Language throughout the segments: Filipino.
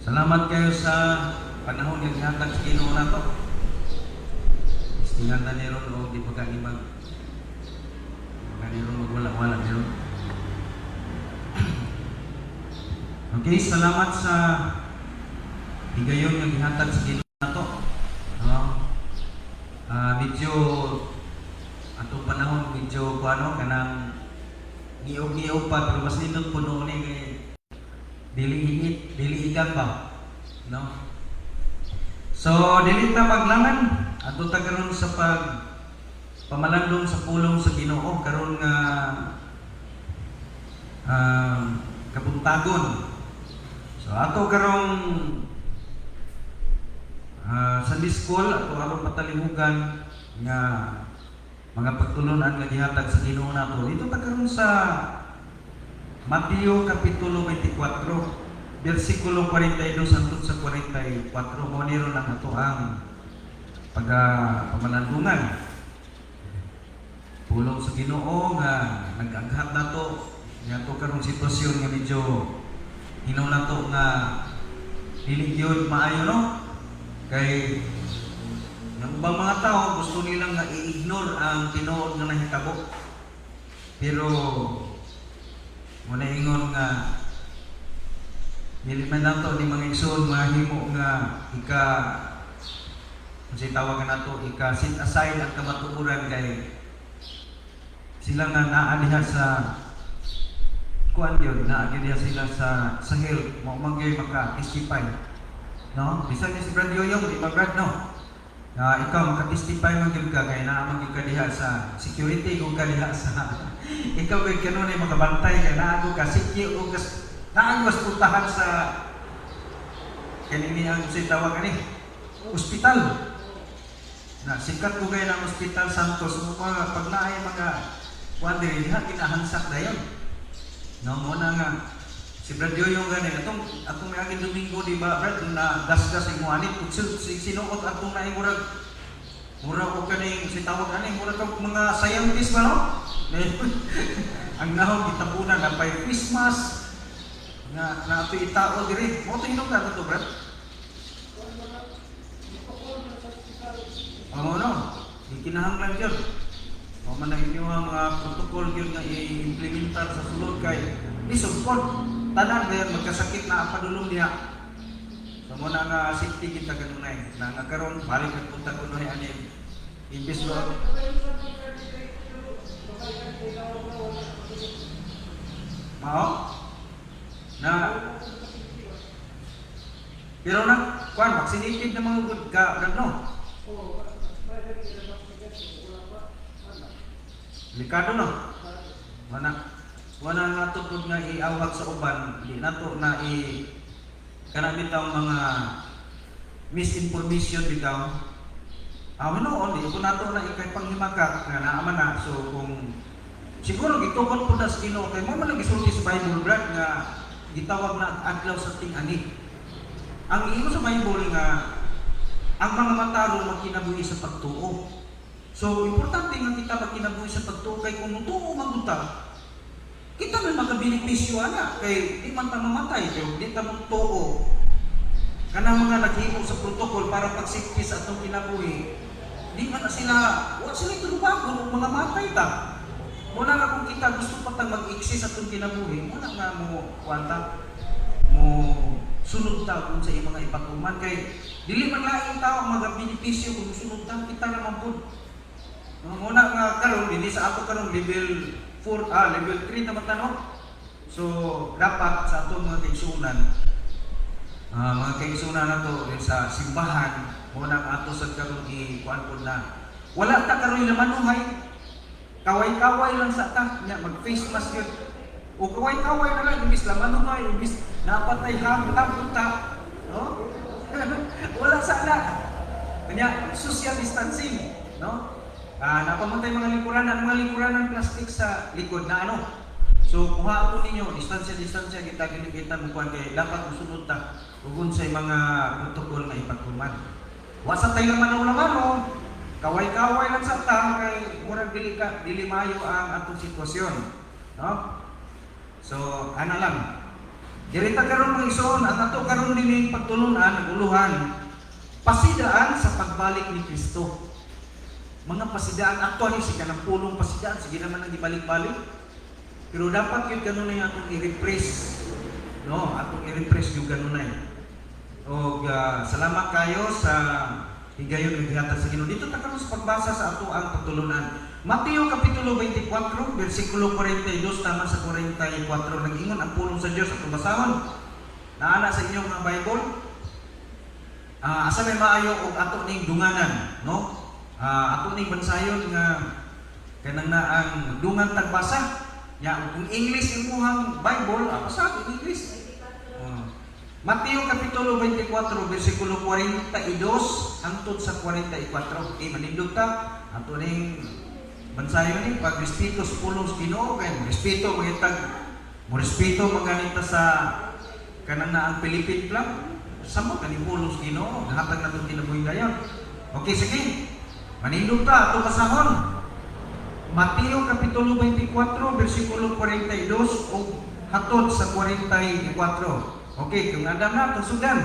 Salamat kayo sa panahon nga gihatag sa Ginoo nato. Istingan na niron o di pagkalimag.Ganiron magwala-wala niron. Okay, salamat sa higayon nga gihatag sa Ginoo nato. Medyo atong panahon medyo kuano kanang niyog-niyog pa pero mas nindot puno ni kay dili igang ba, no? So dili ta maglangan adto ta karon sa pamalandong sa pulong sa Ginoo karon nga kabuntagon. So ato karong Sunday school ato aron patalihugan nga mga pagtulunan nga gihatag sa Ginoo nato. Dito ta karon sa Mateo kapitulo 24, bersikulo 42 hangtod sa 44. Mo niron ang ato ang pamalandungan. Pulong sa Ginoo nga nag-aghat nato nga ato karong sitwasyon nga medyo hinaw nato nga dili gyud maayo, no? Kay ng ibang mga tao gusto nilang nga i-ignore ang tinuod nga nahitabo. Pero muna ingon nga dili man lang to ni mga igsoon mahimo nga kasi tawagan nato set aside ang kamatuoran kay sila nga naa diha sa kuan yun, naa diha sila sa health mo magay maka-testify, no? Bisan ni si Brad Yoyong di ba Brad, no? Ikaw maka-testify man gyud ka kay naa man gyud ka diha sa security kung ka diha sa ikaw kay kanunay makabantay kay naa ko ka sikyo o naa ko puntahan sa kanini ang sitawag ani ospital na sikat ko kay ng Hospital Santos mo mga pag naay mga kuan diri diha kinahansak dayon, no? Mo na nga si Brad Yoyong gani atong may aging Domingo di ba Brad na gas-gas imo ani sinuot atong naay mura ko kaning si tawag ani mura kag mga scientist ba, no? Ang nahon gitapunan na pay Christmas nga na ato itao diri mo to hinog na to Brad. No, ikinahanglan gyud o man ang inyong mga protocol gyud nga i-implementar sa sulod kay isugpod tanan dayon magkasakit na padulong diha. So mo na nga safety kita kanunay na nagkaroon balik ang punta ko noy ani imbis lo mao na pero na kuan vaccinated na mga good ka no. Likado, no? Wala nga tupod nga iawag sa uban, di nato na kanang bitaw mga misinformation bitaw. Manoon, di ko nato na ikay panghimakak nga naaman na. So kung siguro gitukod po na sa Ginoo kay mo man lang gisulti sa Bible Brad nga gitawag na adlaw sa ting-ani. Ang imo sa Bible nga ang mga mataro magkinabuhi sa pagtuo. So importante nga kita magkinabuhi sa pagtuo kay kung mutuo magunta kita may magbenepisyo ana kay di man ta mamatay kay di ta magtuo kanang mga naghimo sa protocol para pagsikti sa atong kinabuhi di man na sila wa sila tulubagon mga matay ta. Muna nga kung kita gusto pa tang mag-exist atong kinabuhi muna nga mo kwanta mo sunod ta kung sa mga ipatuman kay dili man laing tao magbenepisyo kung sunod ta kita naman pud. Muna nga karon dinhi sa ato karon level 4 level 3 naman tanong. So dapat sa atong mga kaigsunan nato sa simbahan muna nga ato sa karon kuan pud na wala ta karon lamanuhay kaway-kaway lang sa ta nya mag face mask yun o kaway-kaway na lang imbis lamanuhay imbis napatay hangtang ta, no? Wala sana kanya social distancing, no? Napamatay mga lingkuranan plastic sa likod na ano. So kuha po ninyo distansya kita mo kuan kay dapat musunod ta ug unsay mga protocol na ipagtuman. Wa sa tayo naman kaway-kaway lang sa ta kay murag dili mayo ang atong sitwasyon, no? So ana lang Dirita karon mga igsoon, ang ato karon dining pagtulunan, naguluhan, pasidaan sa pagbalik ni Kristo. Mga pasidaan, actually, si kanang pulong pasidaan, sige naman ang ibalik-balik. Pero dapat yun kanunay atong i-refresh. No, atong i-refresh yung kanunay. O salamat kayo sa higayon ng gihatag sa Ginoo. Dito ta karon sa pagbasa sa ato ang pagtulunan. Mateo kapitulo 24, versikulo 42 tama sa 44. Nag-ingon ang pulong sa Dios atong basahon. Naana sa inyong mga Bible. Asa may maayo og ato ning dunganan, no? Ato ning bansayon nga kanang na ang dungan tagbasa. Ya, kung English imong Bible, sa English. Mateo kapitulo 24 versikulo 42 hangtod sa 44. Manindog ta ato ning bansayon ni pag respeto sa pulong sa Ginoo kay respeto magitag mo respeto maganita sa kanang na ang Philippine flag. Samo kani pulong sa Ginoo, hatag naton kinabuhi dayon. Okay, sige. Manindog ta ato kasahon. Mateo kapitulo 24 versikulo 42 o hatod sa 44. Okay, kung adam na itong sudan.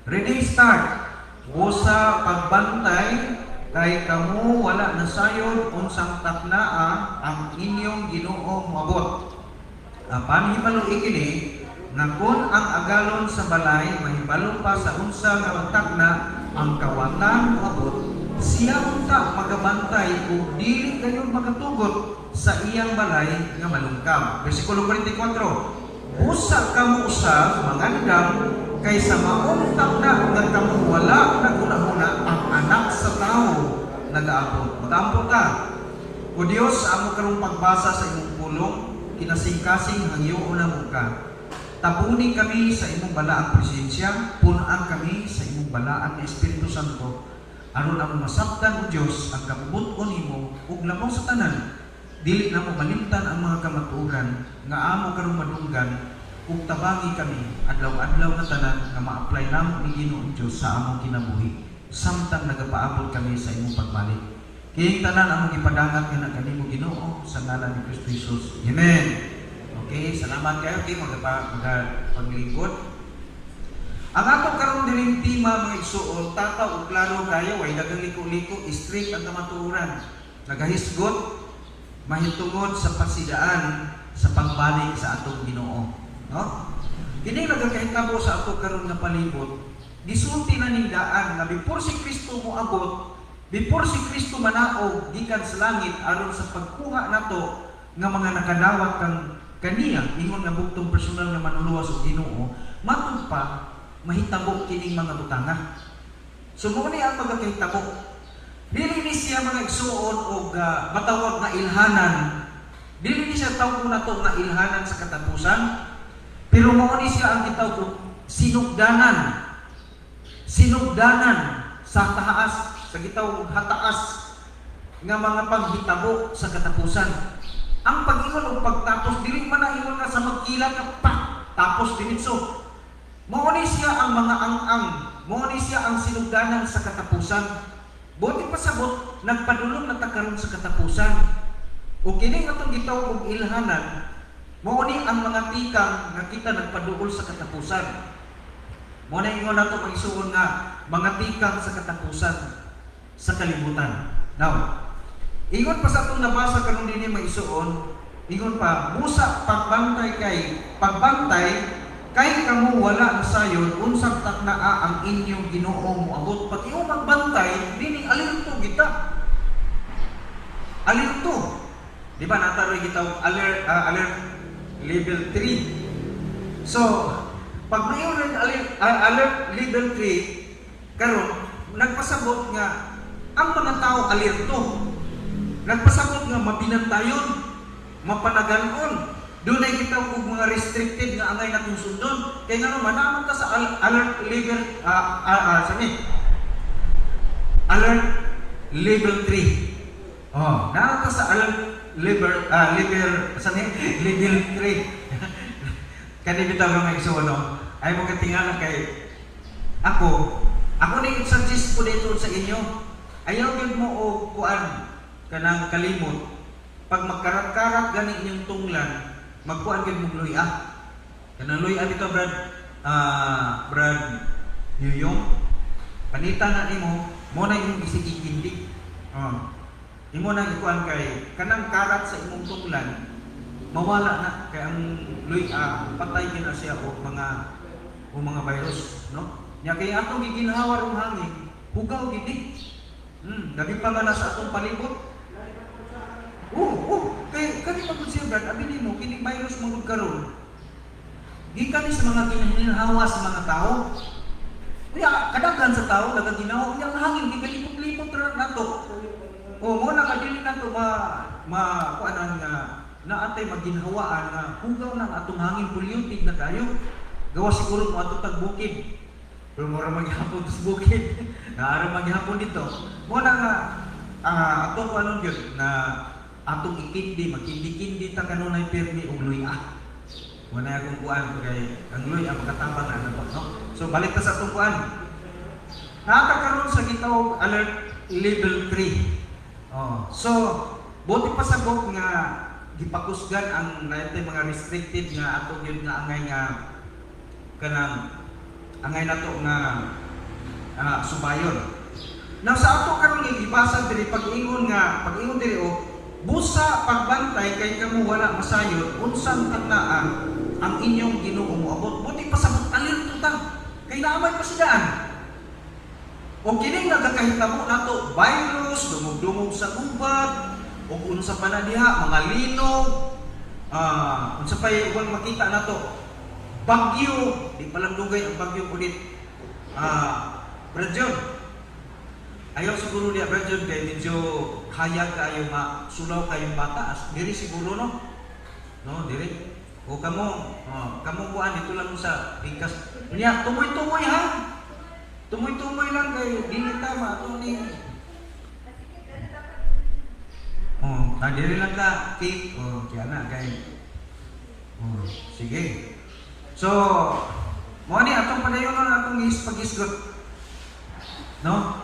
Ready, start. Usa pagbantay, kay kamu wala na sayon unsang taknaa ang inyong Ginoo moabot. Panhibalo ikini, nga kun ang agalon sa balay, mahibalo pa sa unsa nga takna ang kawatan moabot, siya unta magabantay kung dili kayo magatugot sa iyang balay nga malungkam. Versikulo 44. Usa kamu usab mangandam kaysa mauntak na nga kamu wala naguna-una ang anak sa tao nagaabot. Mag-ampot ka. O Dios, amo karong pagbasa sa imong pulong, kinasing-kasing hangyo na mo ka. Tapunin kami sa imong balaang presensya, punaan kami sa imong balaan na Espiritu Santo. Aron ang masabtan o Dios ang kabubuton nimo ug lamang sa tanan. Dili na mo malimtan ang mga kamatuoran nga amo karong madunggan ug tabangi kami adlaw-adlaw nga tanan nga ma-apply namo ni Ginoo Dios sa among kinabuhi samtang nagapaabot kami sa imong pagbalik. Kini tanan among ipadangat nga kanimo Ginoo sa ngalan ni Kristo Jesus. Amen. Okay, salamat kayo kay paglingkod. Ang ato karon dining tema mga igsoon, tataw ug klaro kayo way dagang liko-liko, strict ang kamatuoran. Nagahisgot mahitungod sa pasidaan sa pagbalik sa atong Ginoo, no? Kini nagakahitabo sa ato karon nga palibot, gisulti na ning daan nga before si Kristo moabot, before si Kristo manaog gikan sa langit aron sa pagkuha nato nga mga nakadawat kang kaniya ingon nga bugtong personal nga manuluwas og Ginoo, matud pa mahitabo kining mga butanga. So mo ni ang pagkahitabo. Dili ni siya mga igsuon o matawag na ilhanan. Dili ni siya tawag na to na ilhanan sa katapusan. Pero mao ni siya ang gitawag sinugdanan. Sinugdanan sa taas, sa gitawag hataas nga mga paghitabo sa katapusan. Ang pag-ingon o pagtapos, dili man na ingon ka sa magkila ka pa, tapos dimitso. Mao ni siya ang mga ang-ang. Mao ni siya ang sinugdanan sa katapusan. Buti pasabot, nagpadulong na takaroon sa katapusan. O kini nga itong gitawag og ilhanan, mao ni ang mga tikang nga kita nagpaduol sa katapusan. Mao na ingon nato magisuon nga mga tikang sa katapusan sa kalibutan. Now, ingon pa sa itong nabasa karon dinhi maisuon, ingon pa, busa pagbantay kay kamu wala na sayon unsang taknaa ang inyong Ginoo moabot. Pag imo magbantay dini alerto kita. Alerto. Di ba nataroy kita alert level 3. So, pag mayroon alert level 3 karon nagpasabot nga ang mga tao alerto. Nagpasabot nga mabinantayon, mapanagan-on. Doon ay kita og mga restricted nga angay natong sundon. Kaya nga naman, naman ka sa alert level, alert level 3. Oh, naman ka sa alert level 3. Kani bitaw nga igsuon, no? Ay mo katingalan kay ako ni suggest ko dito sa inyo. Ayaw gyud mo og kuan kanang kalimot. Pag magkarat-karat gani inyong tunglan, magkuan gyud mo luya. Kanang luy dito Brad Yuyong panita na nimo mo na imong isigigindi. Imo na ikuan kay kanang karat sa imong tunglan mawala na kay ang luy patay gina siya o mga virus, no? Nya kay atong giginhawa rong hangin, hugaw gid. Gabi pa nga na sa atong palibot. Kay kani pagod siya Brad, abi nimo kini virus mo karon. Gikan sa mga ginhawa sa mga tao. Kaya kadaghan sa tao daga ginawa unya ang hangin gigalipot-lipot ra nato. Mo na kadili nato kuanan nga naatay maginhawaan nga hugaw ng atong hangin polluted na kayo. Gawa siguro mo ato tag bukid. Pero mo ra maghapon sa bukid. Naara maghapon dito. Mo na nga ato ko anon gyud na atong ikindi makindi-kindi ta kanunay permi og luya. Mo na akong kuan kay ang luya makatabang na nato, no? So balik ta sa atong kuan. Nakakaroon sa gitawag alert level 3. So buti pa sabot nga gipakusgan ang naitay mga restricted nga ato gyud nga angay nga kanang angay nato nga subayon. Now sa ato karon ibasa diri pag-ingon diri busa pagbantay kay kamo wala masayon unsang tagnaan ang inyong Ginoo moabot. Buti pa sabot alerto ta kay naamay pa sidaan. O kining nagakahitabo nato virus dumog-dumog sa gubat o unsa pa na diha mga linog unsa pa uban makita nato bagyo di palang dugay ang bagyo ulit Brad John ayaw siguro diya Brad John kay medyo hayag kayo sulaw kayong bata diri siguro no diri o kamo kuan ito lang sa ringkas niya tumoy-tumoy ha tumoy-tumoy lang kay dili tama ato ni diri lang ka cake kaya na kay sige. So mo ni atong padayon atong pag-isgot, no?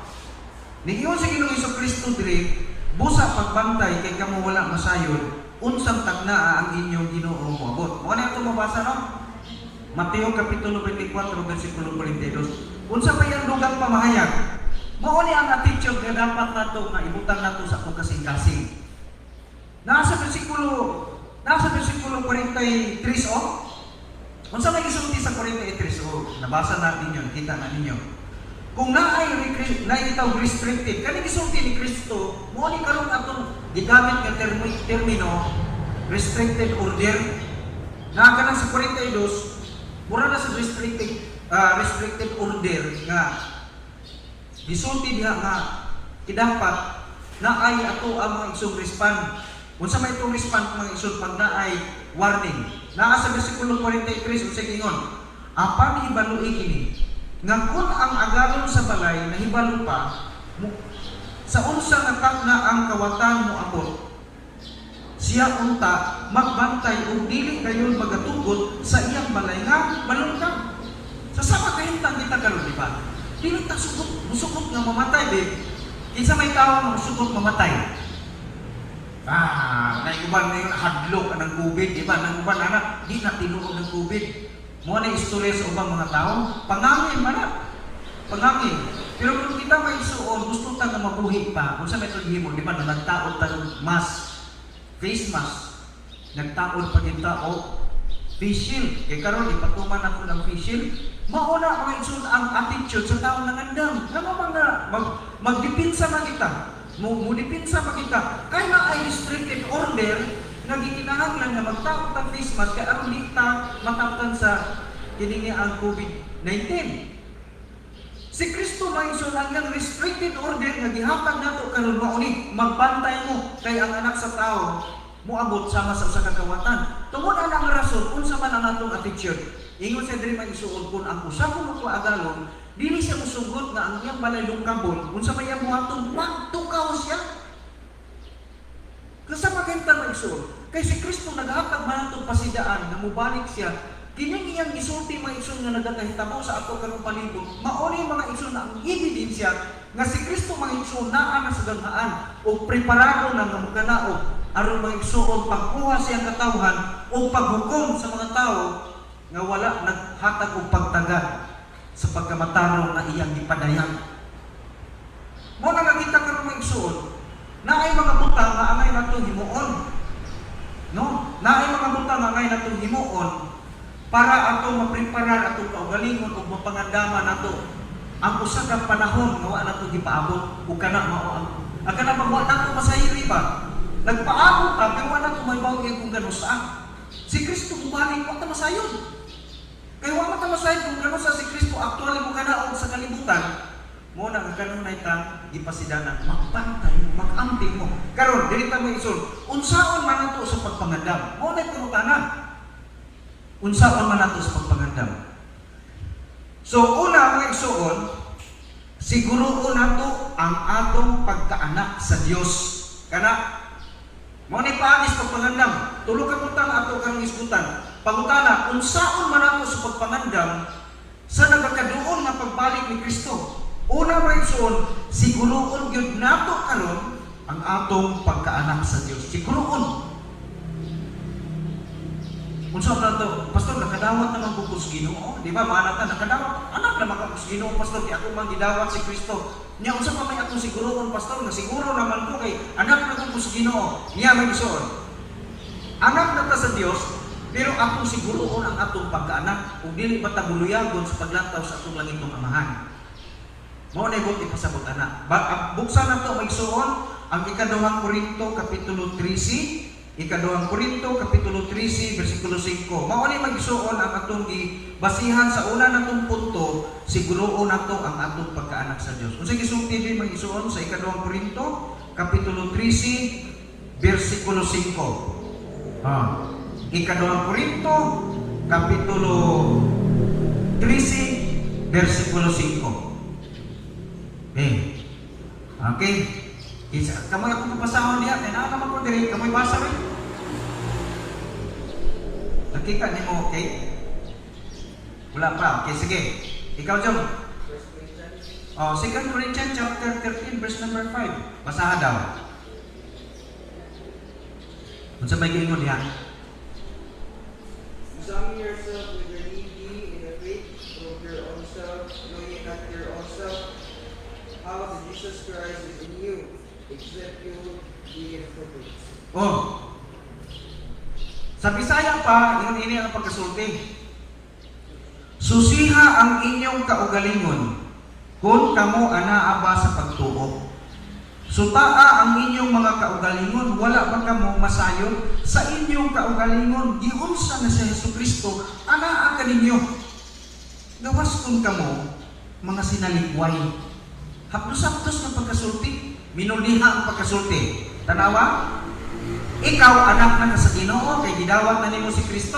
Niingon sa Ginoong Hesukristo diri busa pagbantay kay kamo wala masayon unsang tagnaa ang inyong Ginoo moabot. Mo ni atong mabasa no? Mateo kapitulo 24 bersikulo 42. Unsa pa yang dugang pamahayag? Mao ni ang attitude nga dapat nato nga ibutang nato sa atong kasing-kasing. Nasa bersikulo 43 unsa may gisulti sa 43 nabasa na ninyo, nakita na ninyo. Kung naay itawag restricted, kani gisulti ni Kristo, mo ni karon atong gigamit nga termino restricted order. Na kanang sa 42 mura na sa restricted order nga gisulti diha nga kidapat naay ato ang mga isong respond. Unsa may itong respond mga isong pag naay warning. Naa sa bersikulo 43 unsa gingon? Apan hibaloi kini nga kun ang agalon sa balay nahibalo pa sa unsa nga takna ang kawatan mo abot siya unta magbantay ug dili gayon magatugot sa iyang balay nga malungkang. Sa sama kahimtang kita karon di ba? Dili ta musukot nga mamatay babe. Kinsa may tawo nga musukot mamatay? Naiguban na yung hadlok ng COVID, di ba? Naiguban na, di na tinuod ng COVID. Mga na istorya sa ubang mga tao, pangangin man na. Pangangin. Pero kung kita may isuon, gusto ta na mabuhi pa. Kung sa metod mo, di ba? Nagtaod ta ng mask, face mask. Nagtaod pa din tao, face shield. Kaya karon ipatuman ako ng face shield. Mauna mga isun ang attitude sa taong nangandam. Naman mga magdipinsa na kita. Mudipinsa pa kita. Kaya na ay restricted order nga gikinahanglan nga magtaod ang face mask kaya aron di ta mataptan sa kining ang COVID-19. Si Kristo may ang restricted order nga gihatag nato karon mao ni magbantay mo kay ang anak sa tao moabot sama sa usa ka kawatan. Tungod ana nga rason unsa man ang atong attitude. Ingon sa diri man isuod kun ang usa ko magpaagalon dili siya musugot nga ang iyang balay lungkabon unsa may iyang buhaton magtukaw siya. Kasama kanta maigsoon kay si Kristo naghatag man atong pasidaan nga mubalik siya kining iyang gisulti mga igsoon nga nagakahitabo sa ato karong palibot mao ni mga igsoon na ang ebidensya nga si Kristo mga igsoon naa na sa ganghaan o preparado na nga magkanaog aron mga igsoon pagkuha siyang katawhan o paghukom sa mga tao nga wala naghatag og pagtagad sa pagkamatarong na iyang gipadayag. Mo na nakita karon mga igsoon, naay mga butang nga angay nato himuon. No? Naay mga butang nga angay nato himuon para ato mapreparar ato kaugalingon ug mapangandaman nato ang usa ka panahon nga wala nato gipaabot ug kana mao ang kana magwa nato masayri ba. Nagpaabot ta pero wala nato mahibaw kung gano sa. Si Kristo bumalik wa ta masayon. Kaya wala ta masayon kung gano sa si Kristo aktually mo kanaog sa kalibutan. Mo na ang kanunay ta gipasidanan magbantay mo mag-amping mo karon dili ta mo isul unsaon man nato sa pagpangandam mo na pangutana unsaon man nato sa pagpangandam. So una mga igsoon siguruon nato ang atong pagkaanak sa Dios kana mo ni paagis pagpangandam tulo ka butang ato kang isgutan pangutana unsaon man nato sa pagpangandam sa nagakaduol nga pagbalik ni Kristo. Una mga igsoon, siguroon gyud nato karon ang atong pagkaanak sa Dios. Siguroon. Unsa nato, pastor nakadawat naman ko sa Ginoo, di ba? Maanata nakadawat, anak naman ko sa Ginoo, pastor, di ako man gidawat si Kristo. Nya unsa pa may atong siguroon, pastor, na siguro naman ko kay anak na ko sa Ginoo. Niya mga igsoon. Anak na ta sa Dios, pero atong siguroon ang atong pagkaanak ug dili pa ta buluyagon sa paglantaw sa atong langitong Amahan. Mao na ibot ipasabot ana. Buksan nato magsuon ang ikaduhang Korinto kapitulo 13, ikaduhang Korinto kapitulo 13 bersikulo 5. Mao ni magsuon ang atong gibasihan sa una natong punto, siguroon nato ang atong pagkaanak sa Dios. Unsa gisulti din magsuon sa ikaduhang Korinto kapitulo 13 bersikulo 5. Ikaduhang Korinto kapitulo 13 bersikulo 5. Okay. Kamoy akong papasahon niya. Kaya naman ko diri. Kamoy basa rin. Nakita niyo mo, okay? Wala pa. Okay, sige. Ikaw, Jom. 2 Corinthians chapter 13, verse number 5. Basaha daw. Kung sa may gingon niya. Examine yourself with your needy in the faith of your own self, knowing that your own self how Jesus Christ is in you, except you be imperfect. Sa Bisaya pa, ini ang pagkasulti. Susiha ang inyong kaugalingon, kung kamo anaaba sa pagtuo. Sutaa ang inyong mga kaugalingon, wala ba kamo masayon sa inyong kaugalingon, giunsa na sa Jesucristo, anaa ka ninyo. Gawas kung kamo, mga sinalikway. Hapdos-hapdos ng pagkasulti, minuliha ang pagkasulti. Tanawa, ikaw anak na sa Ginoo, kay gidawat na nimo si Kristo.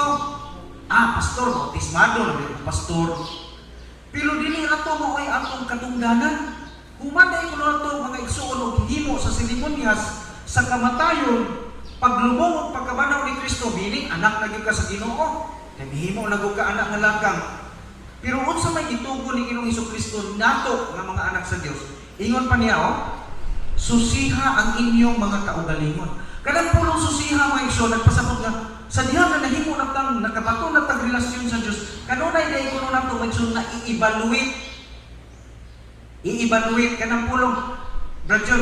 Pastor, bautismado na pastor. Pero dili ato mo ay atong katungdanan. Humaday ko na ito mga igsuon o himo sa seremonyas sa kamatayon, paglubong o pagkabanaw ni Kristo, meaning anak na gyud ka sa Ginoo. Kay himo na gyud ka anak nga lakang. Pero unsa may gitugo ni Ginoong Hesukristo nato nga mga anak sa Dios? Ingon pa niya, susiha ang inyong mga kaugalingon. Kanang pulong susiha mga igsoon, nagpasabot nga sa diha na nahimo na tang nakabato na tang relasyon sa Dios. Kanunay dai kuno nato mga igsoon na i-evaluate kanang pulong. Brother,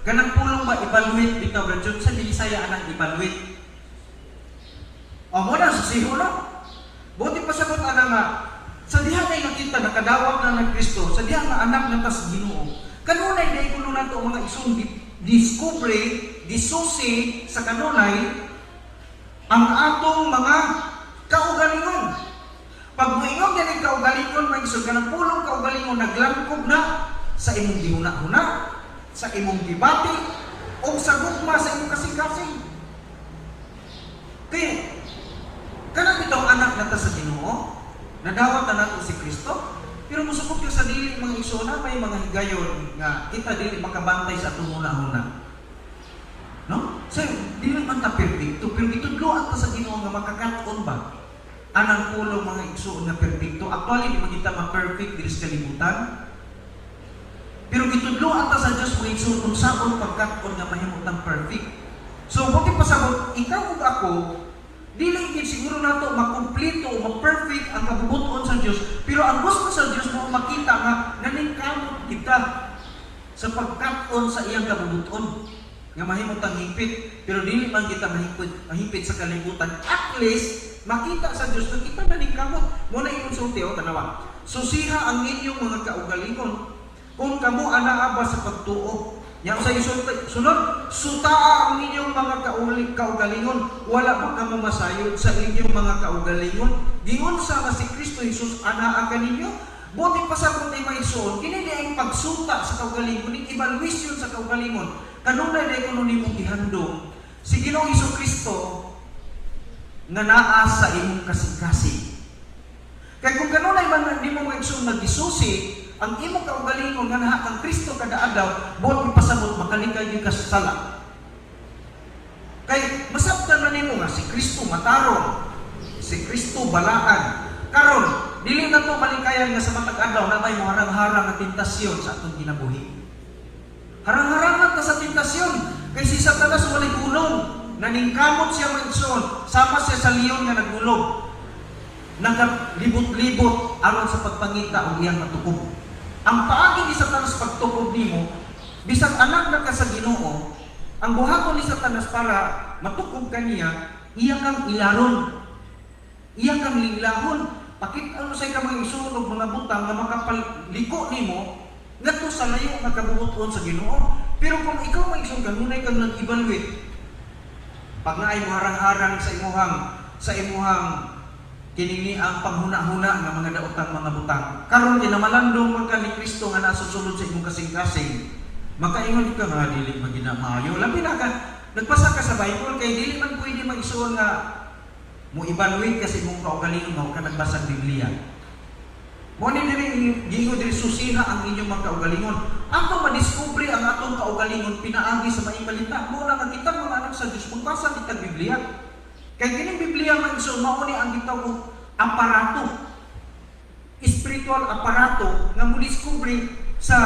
kanang pulong ba evaluate bitaw brother sa Bisaya anak evaluate. Mo na susiho no. Buti pasabot ana nga sa diha kay nakita nakadawat na ng Kristo, sa diha nga anak na tas Ginoo. Kanunay dai kuno nato mga igsoon discover, disusi sa kanunay ang atong mga kaugalingon. Pag moingon din ang kaugalingon, mga igsoon kanang pulong kaugalingon naglangkob na sa imong gihuna-huna, sa imong gibati, o sa gugma sa imong kasing-kasing. Kaya, kanang itong anak na ta sa Ginoo, nadawat na nato si Kristo, pero musukot yung sa dili mga igsoon may mga higayon nga kita dili makabantay sa atong huna-huna. No? So, dili man ta perfecto, pero itudloan ta sa Ginoo nga makakaton ba? Anang pulong mga igsoon nga perfecto. Actually, di man kita ma-perfect dili sa kalibutan. Pero itudloan ta sa Dios mga igsoon kung saan pagkaton nga mahimutang perfect. So, buti pasabot, ikaw ug ako Dili gid siguro nato makumpleto, ma-perfect ang kabubuton sa Dios, pero ang gusto sa Dios mo makita nga naningkamot kita sa pagkat-on sa iyang kabubuton nga mahimutang higpit, pero dili man kita mahigpit sa kalibutan. At least makita sa Dios nga kita naningkamot. Mo na ikonsulti o tanawa. Susiha ang inyong mga kaugalingon kung kamo anaa ba sa pagtuo. Yang sa sunod, sutaa ang inyong mga kaugalingon, wala ba kamo masayod sa inyong mga kaugalingon? Giunsa nga si Kristo Jesus anaa kaninyo? Buti pa sa kung ay maison, kini di ang pagsuta sa kaugalingon, ning evaluation sa kaugalingon. Kanunay na kuno nimong gihandom si Ginoong Kristo nga naa sa imong kasing-kasing. Kaya kung kanunay man nimo maison nagisusi ang imong kaugalingon nga naha kang Kristo kada adlaw, buot pasabot makalikay gyud ka sa sala. Kay masabtan man nimo nga si Kristo matarong, si Kristo balaan. Karon dili na to malikayan nga sa matag adlaw na may harang-harang nga tentasyon sa atong kinabuhi. Harang-harangan ta sa tentasyon kay si Satanas walay gulong, naningkamot siya maigsoon, sama siya sa leon nga nagulog. Nagalibot-libot aron sa pagpangita og iyang matukob. Ang paagi ni Satanas pagtukob nimo, bisag anak na ka sa Ginoo, ang buhaton ni Satanas para matukob kaniya, iya kang ilaron, iya kang linglahon. Pakit ano say ka mga isunog mga butang nga makapaliko nimo ngadto sa layo nga kabubuton sa Ginoo. Pero kung ikaw may isong kanunay kang nag-evaluate, pag naay mo harang-harang sa imuhang kinini ang panghuna-huna nga mga daotang mga butang. Karon ginamalandong man ka ni Kristo nga nasusunod sa imong kasing-kasing. Makaingon ka nga dili maginamayo. Labi na ka nagpasa ka sa Bible kay dili man pwede mag-isuon nga mo evaluate kasi imong kaugalingon nga ka nagbasa ng Biblia. Mo ni diri giingon diri susiha ang inyong mga kaugalingon. Ato madiskubre ang atong kaugalingon pinaagi sa maayong balita. Mo na kita mga anak sa Dios magbasa kita Biblia. Kaya kining Biblia man so mauni ang gitawag aparato, spiritual aparato nga mo discovery sa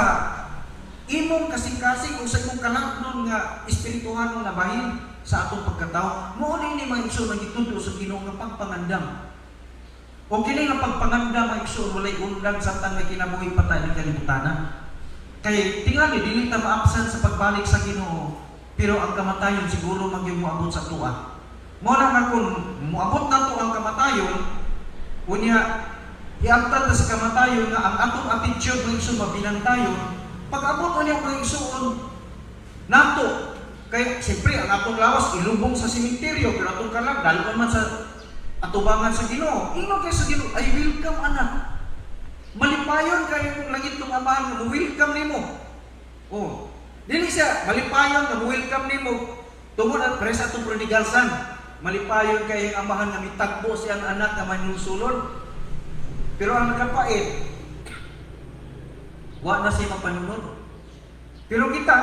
imong kasing-kasing o sa imong kalangnon nga espirituhan nga bahin sa atong pagkatao. Mauni ni mga igsoon nga gitudo sa Ginoo nga pagpangandam. O kini nga pagpangandam mga igsoon walay undang samtang nga kinabuhi patay ni kalibutan. Kay tingali dili ta maabsan sa pagbalik sa Ginoo, pero ang kamatayon siguro magyud moabot sa tuwa. Muna nga kung muabot na to ang kamatayon, unya iabtan na sa kamatayon nga ang atong attitude ng iso mabinantayon, pag-abot unya ng isuon nato. Kaya siyempre ang atong lawas ilubong sa sementeryo, pero atong kalag dahil man sa atubangan sa Ginoo. Ino kay sa Ginoo, ay welcome anak. Malipayon kayo kung langit ng amahan nga welcome nimo. Oh, dili siya malipayon nga welcome nimo. Tungod at pres atong prodigal son. Malipayon kay ang amahan nga mitagbo siyang anak nga manunsulod. Pero ang nakapait, wa na siya mapanunod. Pero kita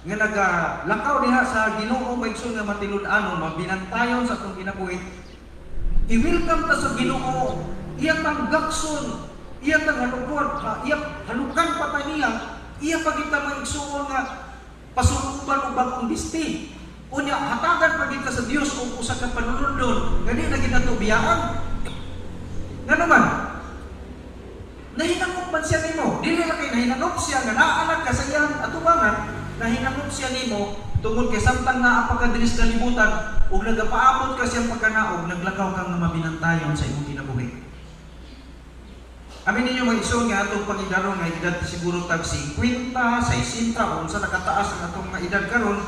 nga nagalakaw diha sa Ginoo maigsoon nga matilud-anon, mabinantayon sa atong kinabuhi. I-welcome ta sa Ginoo. Iya tang gakson, iya tang halukon, iya halukan pa ta niya, iya pa kita maigsoon nga pasuluban og bagong bisti. Unya hatagan pa kita sa Dios og usa ka panunod ngani na kita biyaan. Ngano man? Nahinangop man siya nimo. Dili ra kay nahinangop siya nga naa ka sa iyang atubangan, nahinangop siya nimo tungod kay samtang naa pa ka diri sa kalibutan ug nagapaabot ka siyang pagkanaog, naglakaw kang mabinantayon sa imong kinabuhi. Amin ninyo mga iso nga atong pangidaron nga edad siguro tag 50, 60 kung sa nakataas ang atong nga edad karon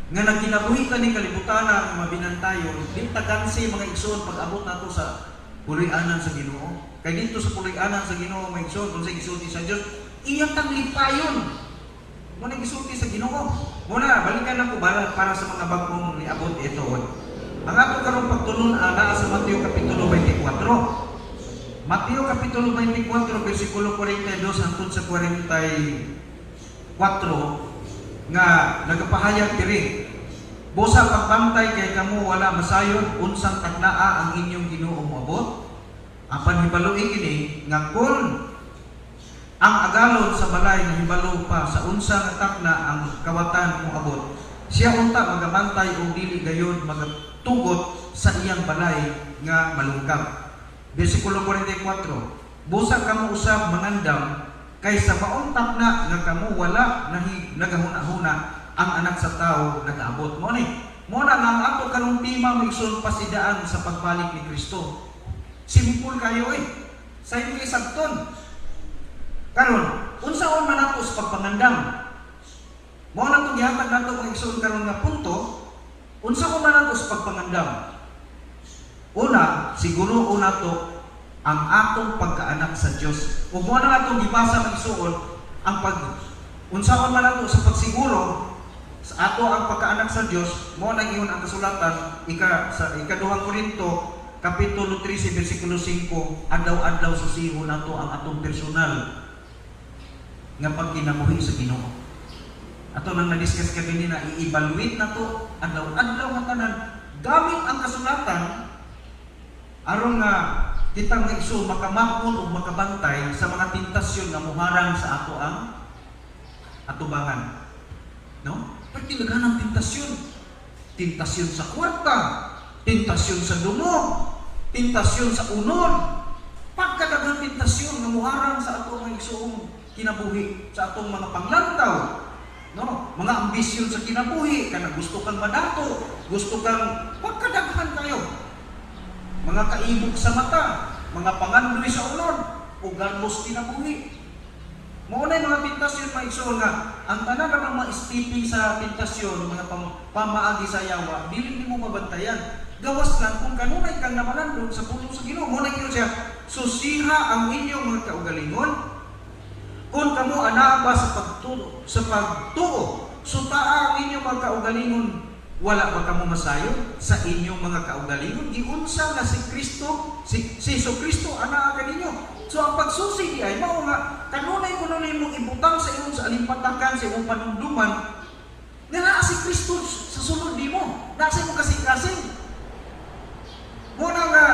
nga nagkinabuhi ka ni kalibutan nga mabinantayon, di tagansi mga igsoon pag-abot nato sa puloy-anan sa Ginoo. Kay dito sa puloy-anan sa Ginoo mga igsoon kung sa isulti sa Dios, iyang taglipayon. Mo nang isulti sa Ginoo. Muna balikan ako para sa mga bagong niabot ito. Ang ato karong pagtulon ana sa Mateo kapitulo 24. Mateo kapitulo 24 bersikulo 42 hangtod sa 44 nga nagapahayag diri, busa pagbantay kay kamo wala masayon unsang taknaa ang inyong Ginoo moabot. Apan hibaluin kini nga kun ang agalon sa balay nga hibalo pa sa unsa nga takna ang kawatan moabot, Siya unta magabantay o dili gayon magatugot sa iyang balay nga malungkab. Bersikulo 44. Busa kamo usab mangandam kaysa mauntak na nga kamo wala nagahuna-huna ang anak sa tao nagaabot mo ni. Mo na nga ang ato kanong tima maigsoon pasidaan sa pagbalik ni Kristo. Simple kayo sa inyo isabton. Karon, unsaon man nato sa pagpangandam? Mo na itong gihatag nato maigsoon karon nga punto, unsaon man nato sa pagpangandam? Una, siguro una to ang atong pagkaanak sa Dios. Ug mo na natong gibasa maigsoon ang unsaon man nato sa pagsiguro sa ato ang pagkaanak sa Dios, mo na iyon ang kasulatan sa ikaduhang Korinto kapitulo 13 bersikulo 5, adlaw-adlaw susiho nato ang atong personal nga pagkinabuhi sa Ginoo. Ato nang na-discuss kami na i-evaluate nato adlaw-adlaw nga tanan gamit ang kasulatan aron nga kita nga iso makamakon o makabantay sa mga tentasyon nga muharang sa ato ang atubangan. No? Pagtilaghan ng tentasyon. Tentasyon sa kwarta, tentasyon sa dumog, tentasyon sa unod. Pagkadaghang tentasyon nga muharang sa ato ang isuong kinabuhi, sa atong mga panglantaw. No? Mga ambisyon sa kinabuhi, kana gusto kang madato, gusto kang pagkadaghan kayo. Mga kaibog sa mata, mga pangandoy sa unod, o garmos kinabuhi. Maunay mga tentasyon maigsoon nga ang tanan namang ma-steeping sa tentasyon, mga pamaagi sa yawa, dili nimo mabantayan. Gawas lang kung kanunay kang namanandog sa pulong sa Ginoo. Mo na gyud siya, susiha ang inyong mga kaugalingon. Kung kamo anaa ba sa pagtuo, sutaa ang inyong mga kaugalingon, wala ba kamo masayo sa inyong mga kaugalingon? Giunsa nga si Kristo, si Kristo anaa kaninyo. So ang pagsusi di ay mao nga kanunay kuno nimo ibutang sa imong sa alimpatakan sa imong panumduman nga naa si Kristo sa sulod nimo, naa sa imong kasing-kasing. Muna nga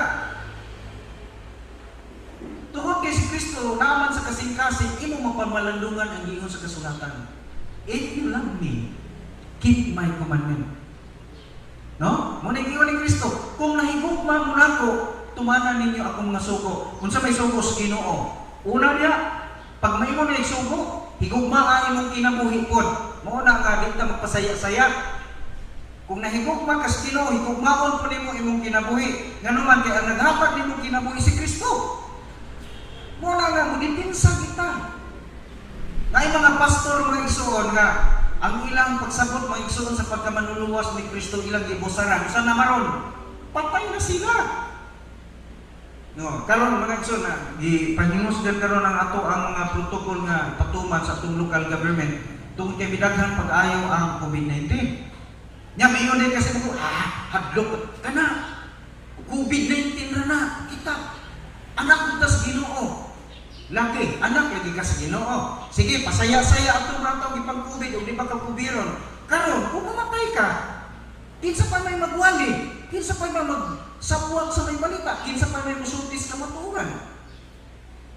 tungod kay si Kristo naman sa kasing-kasing imo mapamalandungan ang giingon sa kasulatan. If you love me, keep my commandment. No? Muna giingon ni Kristo, kung nahigugma mo nako, tumanan ninyo akong mga sugo. Kung sa may sugo sa Ginoo, una niya, pag may mo na sugo, higugma ka imong kinabuhi pod. Mauna ka, di ka magpasaya-saya. Kung nahigugma ka sa Ginoo, higugmaon po nimo imong kinabuhi. Nga naman, kaya ang naghapat nimo kinabuhi si Kristo. Mauna nga, mudipinsa kita. Na mga pastor mga igsoon nga, ang ilang pagsabot mga igsoon sa pagkamanluluwas ni Kristo ilang gibusaran. Sa namaron, patay na sila. No, karon mga igsoon na gipahimusdan karon ang ato ang mga protocol nga patuman sa atong local government tungod kay midaghan pag-ayo ang COVID-19. Nya mayon din kasi mo hadlok kana COVID-19 ra na kita. Anak kita sa Ginoo. Laki, anak lagi ka sa Ginoo. Sige, pasaya-saya atong rataw gipang-COVID o di ba ka kubiron. Karon kung mamatay ka, kinsa pa may magwali, kinsa pa may magsapuan sa may balita, kinsa pa may musultis ka matuungan.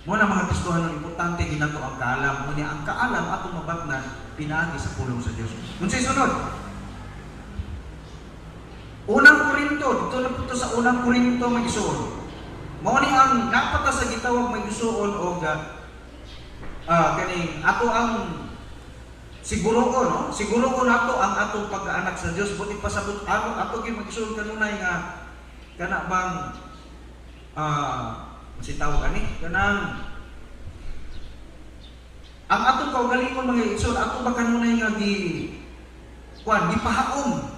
Muna mga Kristohan ang importante ginato ang kaalam. Muna ang kaalam atong mabatnan pinaagi sa pulong sa Dios. Unsay sunod? Unang Korinto, dito na po sa unang Korinto magisuon. Mao ni ang napata sa gitawag magisuon og kani ato ang siguro ko no, siguro ko nato ang atong pag-anak sa Dios buti pasabot ato gyud magisuon kanunay nga kana bang si tawag ani kanang ang atong kaugalingon mga igsoon ato ba kanunay nga gipahaom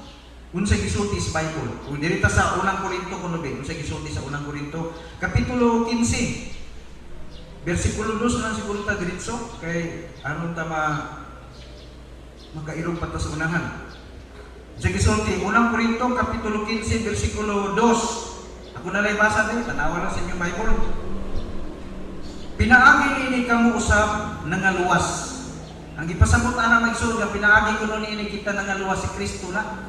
unsay gisulti sa Bible. Kung dirita sa unang Korinto kuno be, unsay gisulti sa unang Korinto kapitulo 15 bersikulo 2 lang siguro ta diretso kay aron ta makairog pa ta sa unahan. Unsay gisulti unang Korinto kapitulo 15 bersikulo 2. Ako na lay basa din, tanawa lang sa inyong Bible. Pinaagi ini kamo usab nangaluwas. Ang gipasabot ana magsud nga pinaagi kuno ni kita nangaluwas si Kristo na.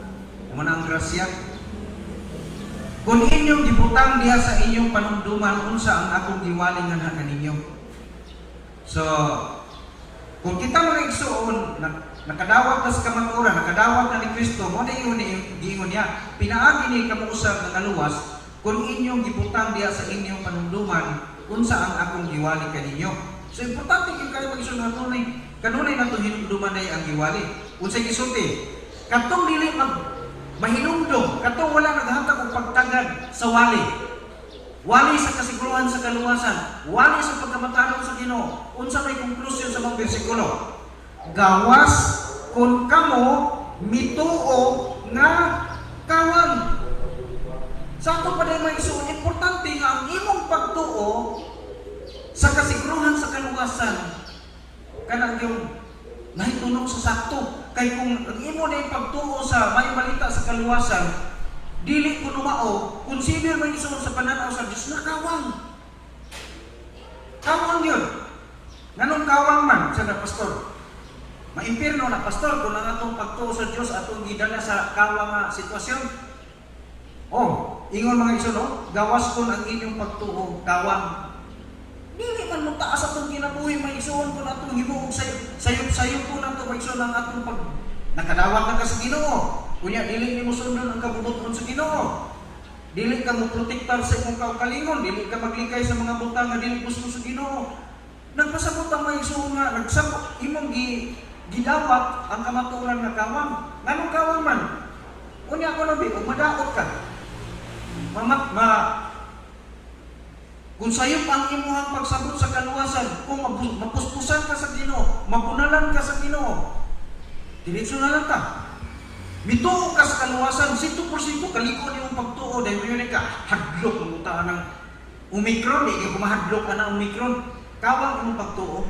Muna ang grasya. Kung inyong gibutang diha sa inyong panumduman unsa ang akong giwaling nga kaninyo. So, kung kita mga igsoon nakadawat na sa kamaturan, nakadawat na ni Kristo, mo na iyon giingon niya, pinaagi ni kamuusap na naluwas, kung inyong gibutang diya sa inyong panumduman, unsa ang akong giwali kaninyo. So importante kay kayo mag-isod na kanunay na itong hinumduman na ang giwali. Unsay gisulti, katong dili mahinumdum, katong wala naghatag og pagtagad sa wali. Wali sa kasiguruhan sa kaluwasan, wali sa pagkamatanon sa Ginoo. Unsa may konklusyon sa mga bersikulo? Gawas kung kamo mituo nga kawan. Sa ato pa dahil may isuon, importante nga ang imong pagtuo sa kasiguruhan sa kaluwasan kanang yung nahitunog sa sakto. Kay kung ang imo na yung pagtuo sa may balita sa kaluwasan, dili ko numao, consider may isuon sa pananaw sa Diyos na kawang. Kawang yun. Ganun kawang man, sa na pastor. Maimpirno na pastor, kung ang atong pagtuo sa Diyos atong gidala sa kawang nga sitwasyon. Oh, ingon mga isuno, gawas ko ang inyong pagtuo, kawang. Dili man mo taas atong kinabuhi, may isuon ko na atong himuog sayop-sayop ko na ito, may isuon ang atong pag nakadawat na ka sa Ginoo. Kunya, dili ni mo sundon ang kabubuton sa Ginoo. Dili ka mo protektar sa imong kaugalingon, dili ka maglikay sa mga butang nga dili gusto sa Ginoo. Nagpasabot ang may isuon nga, nagsabot, imong gidawat ang kamaturan nga kawang. Nganong kawang man? Kunya ko nabi, kung madaot ka, kung sayop ang imuhang pagsabot sa kaluwasan, kung mapuspusan ka sa Ginoo, mapunalan ka sa Ginoo, diretso na lang ka. Mituo ka sa kaluwasan, 100% kaliko niyong pagtuo, dahil yun ka, hadlok ng utaan ng Omicron, di ka kumahadlok ka ng Omicron, kawang imong pagtuo.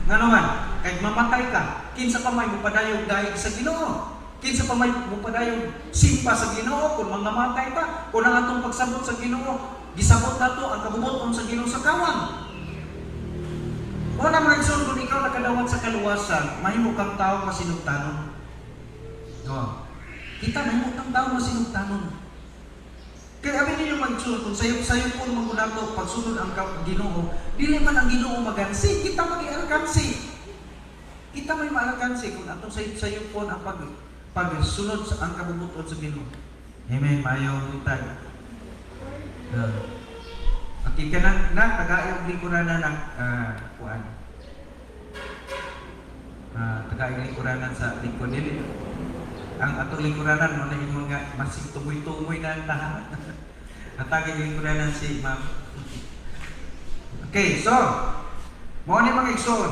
Nga naman, kahit mamatay ka, kinsa pa may mupadayog dahil sa Ginoo. Kinsa pa may mupadayong simpa sa Ginoo, kung mangamatay ta, kung ang atong pagsabot sa Ginoo, gisabot nato ang kabubuton sa Ginoo sa kawang. Wala man nagsun kung ikaw nakadawat sa kaluwasan, mahimo kang tao masinugtanon. No. Kita mahimo kang tao masinugtanon. Kaya abin ninyo magsun kung sayop-sayop po mga nato pagsunod ang Ginoo, dili man ang Ginoo magansi, kita mag-ialkansi. Kita may maalkansi kung atong sayop-sayop po ang pagsunod sa ang kabubuton sa Ginoo. Amen. Mayo utay. Okay ka na tagaayong likuran na ng kuan. Tagaayong likuran sa likod dili. Ang atong likuranan mo na yung mga masig tumoy-tumoy na ang tahan. Ataging likuranan si Ma'am. Okay, so mo ni mga igsoon.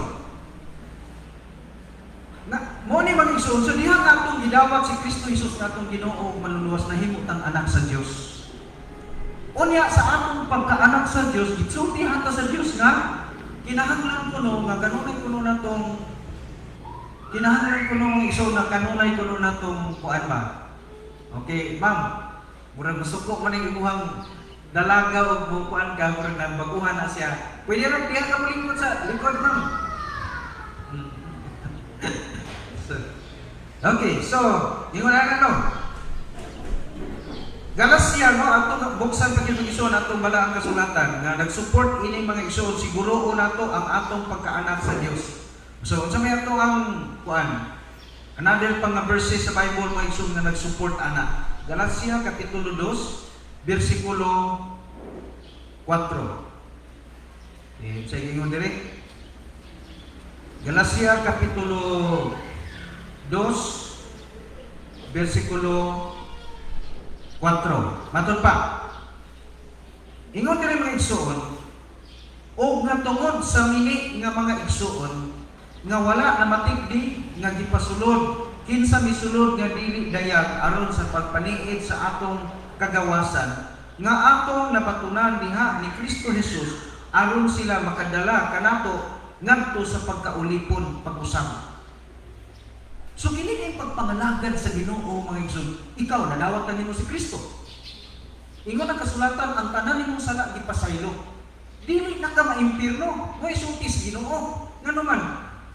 Mo ni mga igsoon, so diha natong gidawat si Kristo Jesus natong Ginoo maluluwas na himutang anak sa Dios. Unya sa atong pagkaanak sa Dios, gitsultihan ta sa Dios nga kinahanglan kuno nga kanunay kuno natong kinahanglan kuno ang igsoon na kanunay kuno natong kuan ba. Okay, ma'am. Murag masuko man ang imuhang dalaga o kuan ka murag nagbaguhan na siya. Pwede ra diha ka molingkod sa likod, ma'am. Okay, so, ingon na no. Galacia no atong buksan pa gyud igsoon atong balaang kasulatan nga nag-support ini mga igsoon siguro nato ang atong pagkaanak sa Dios. So unsa may ato ang kuan? Another pang verses sa Bible mga igsoon nga nag-support ana. Galacia kapitulo 2 bersikulo 4. Sa ingon dire. Galacia kapitulo 2 bersikulo 4. Matod pa. Ingon diri mga igsoon, og nga tungod sa mili nga mga igsoon nga wala na matigdi nga gipasulod kinsa misulod nga dili dayag aron sa pagpaniid sa atong kagawasan nga atong napatunan diha ni Kristo Jesus aron sila makadala kanato ngadto sa pagkaulipon pag-usab. So kini kay pagpangalagan sa Ginoo mga igsoon. Ikaw nadawat na nimo si Kristo. Ingon ang kasulatan ang tanan nimong sala gipasaylo. Dili na ka maimpirno, mo isulti sa Ginoo. Ngano man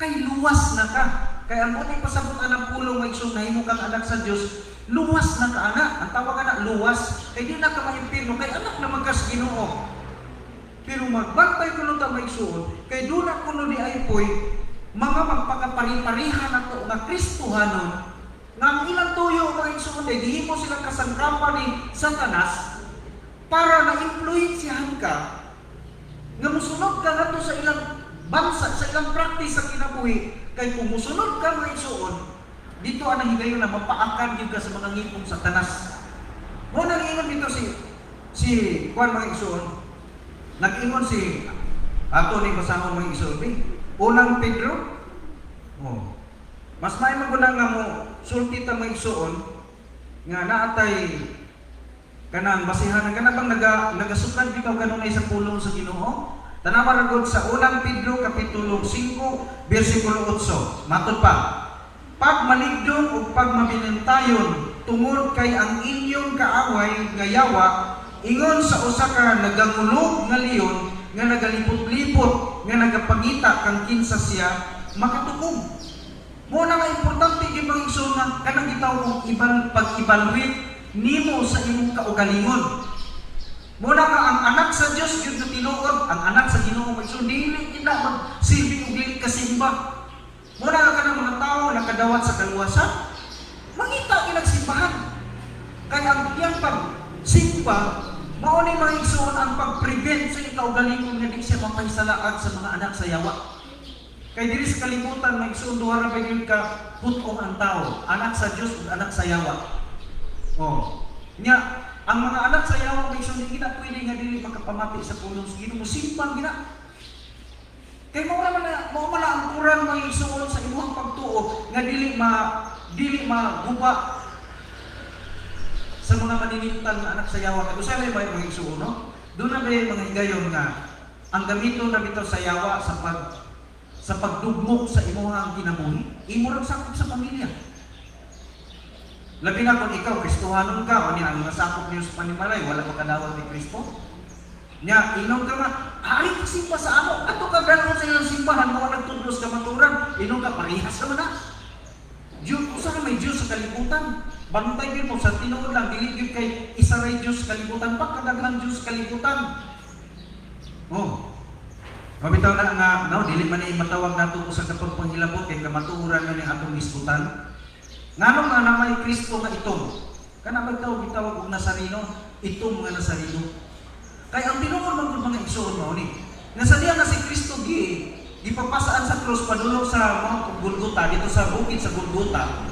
kay luwas na ka. Kay ang uning pasabutan ng pulong mga igsoon nahimo kang anak sa Dios, luwas na ka anak. Ang tawag ana luwas. Kay di na ka maimpirno kay anak na magkas Ginoo. Pero magbantay kuno ta mga igsoon, kay duna kuno di ay poy mga magpakapari-parihan nato nga Kristohanon nga ang ilang tuyo mga igsoon ay gihimo sila kasangkapan ni Satanas para na-influensyahan ka nga musunod ka nato sa ilang bansa, sa ilang practice sa kinabuhi. Kay kung musunod ka mga igsoon, dito ang higayon na mapaakan yun ka sa mga ngipong Satanas. Mo nag-ingon dito si Juan mga igsoon. Nag-ingon si ato ni basahon mga igsoon. Unang Pedro. Oh. Mas may magulang nga mo sulti ta mga igsoon nga naatay kanang basihan nga bang nagasukad bitaw kanunay sa pulong sa Ginoo. Tanawa ra gud sa unang Pedro kapitulo 5 bersikulo 8. Matod pa. Pag maligdon o pag mabinantayon tungod kay ang inyong kaaway nga yawa ingon sa usa ka nagangulog nga leon nga nagalipot-lipot nga nagapangita kang kinsa siya makatukog. Mo na nga importante gyud mga igsoon nga kanang gitawag ibang pag-evaluate nimo sa imong kaugalingon. Mo na nga ang anak sa Dios gyud na tinuod, ang anak sa Ginoo igsoon dili ina magsilbi og dili kasimba. Mo na nga kanang mga tawo nakadawat sa kaluwasan, mangita kinagsimbahan. Kaya ang iyang pagsimba mao ni mga igsoon ang pag-prevent sa kaugalingon nga di siya mapahisalaad sa mga anak sa yawa. Kay diri sa kalibutan mga igsoon duha ra gyud ka put-ong ang tao, anak sa Dios ug anak sa yawa. Oh. Nya ang mga anak sa yawa mga igsoon di na pwede nga dili makapamati sa pulong sa Ginoo, simpan gina. Kay mao man ang kurang mga igsoon sa imong pagtuo nga dili maguba sa mga maninimtan nga anak sa yawa. Kay usa may mga igsoon no? Doon na ba mga higayon nga ang gamito na bitaw sa yawa sa pagdugmok sa imong kinabuhi, imo ra sakop sa pamilya. Labi na kung ikaw Kristohanon ka o niya ang nasakop niyo sa panimalay, wala ka kadawat ni Kristo. Nya inom ka nga, ari ka simba sa amo. Ato ka gano'n sa iyong simbahan, mga nagtudlos ka maturan, inom ka parihas naman na. Diyos, usa ka may Diyos sa kalibutan. Bantay din mo sa tinuod lang, diligid kay isa ray Diyos sa kalibutan, pagkadaglang Diyos sa kalibutan. Oh. Mabitaw na nga, no, dili man ay matawag nato ko sa katong panghilabot kay kamatuoran na ni atong isbutan. Nganong nga namay Kristo nga itom? Kana bitaw gitawag og Nazareno, itom nga Nazareno. Kay ang tinuod man mga igsoon mao ni. Nasadiya na si Kristo gipapasaan sa krus padulong sa mga Golgota dito sa bukid sa Golgota.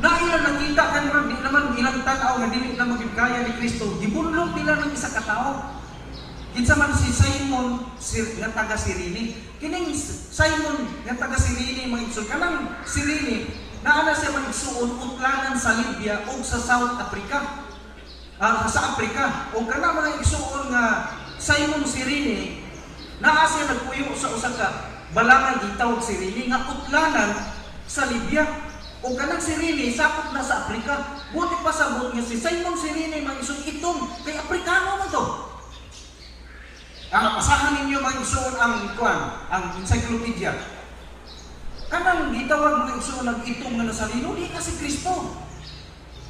Na ilang nakita kanang di naman ilang tan-aw nga dili na magkaya ni Kristo, gibunlog nila ng isa ka tawo. Kinsa man si Simon nga taga Sirini. Kining Simon nga taga Sirini mga igsoon kanang Sirini naana siya magsuon utlanan sa Libya o sa South Africa. Sa Africa. O kana mga igsuon nga Simon Sirini, naa siya nagpuyo sa usa ka balangay gitawag Sirini nga utlanan sa Libya. O kanang Sirini sakop na sa Africa. Buti pa sabot nga si Simon Sirini mga igsuon itom kay Afrikano man to. Pasahan ninyo mga igsuon ang encyclopedia. Kanang gitawag mga igsoon ng itong nga Nazareno, di kasi Kristo.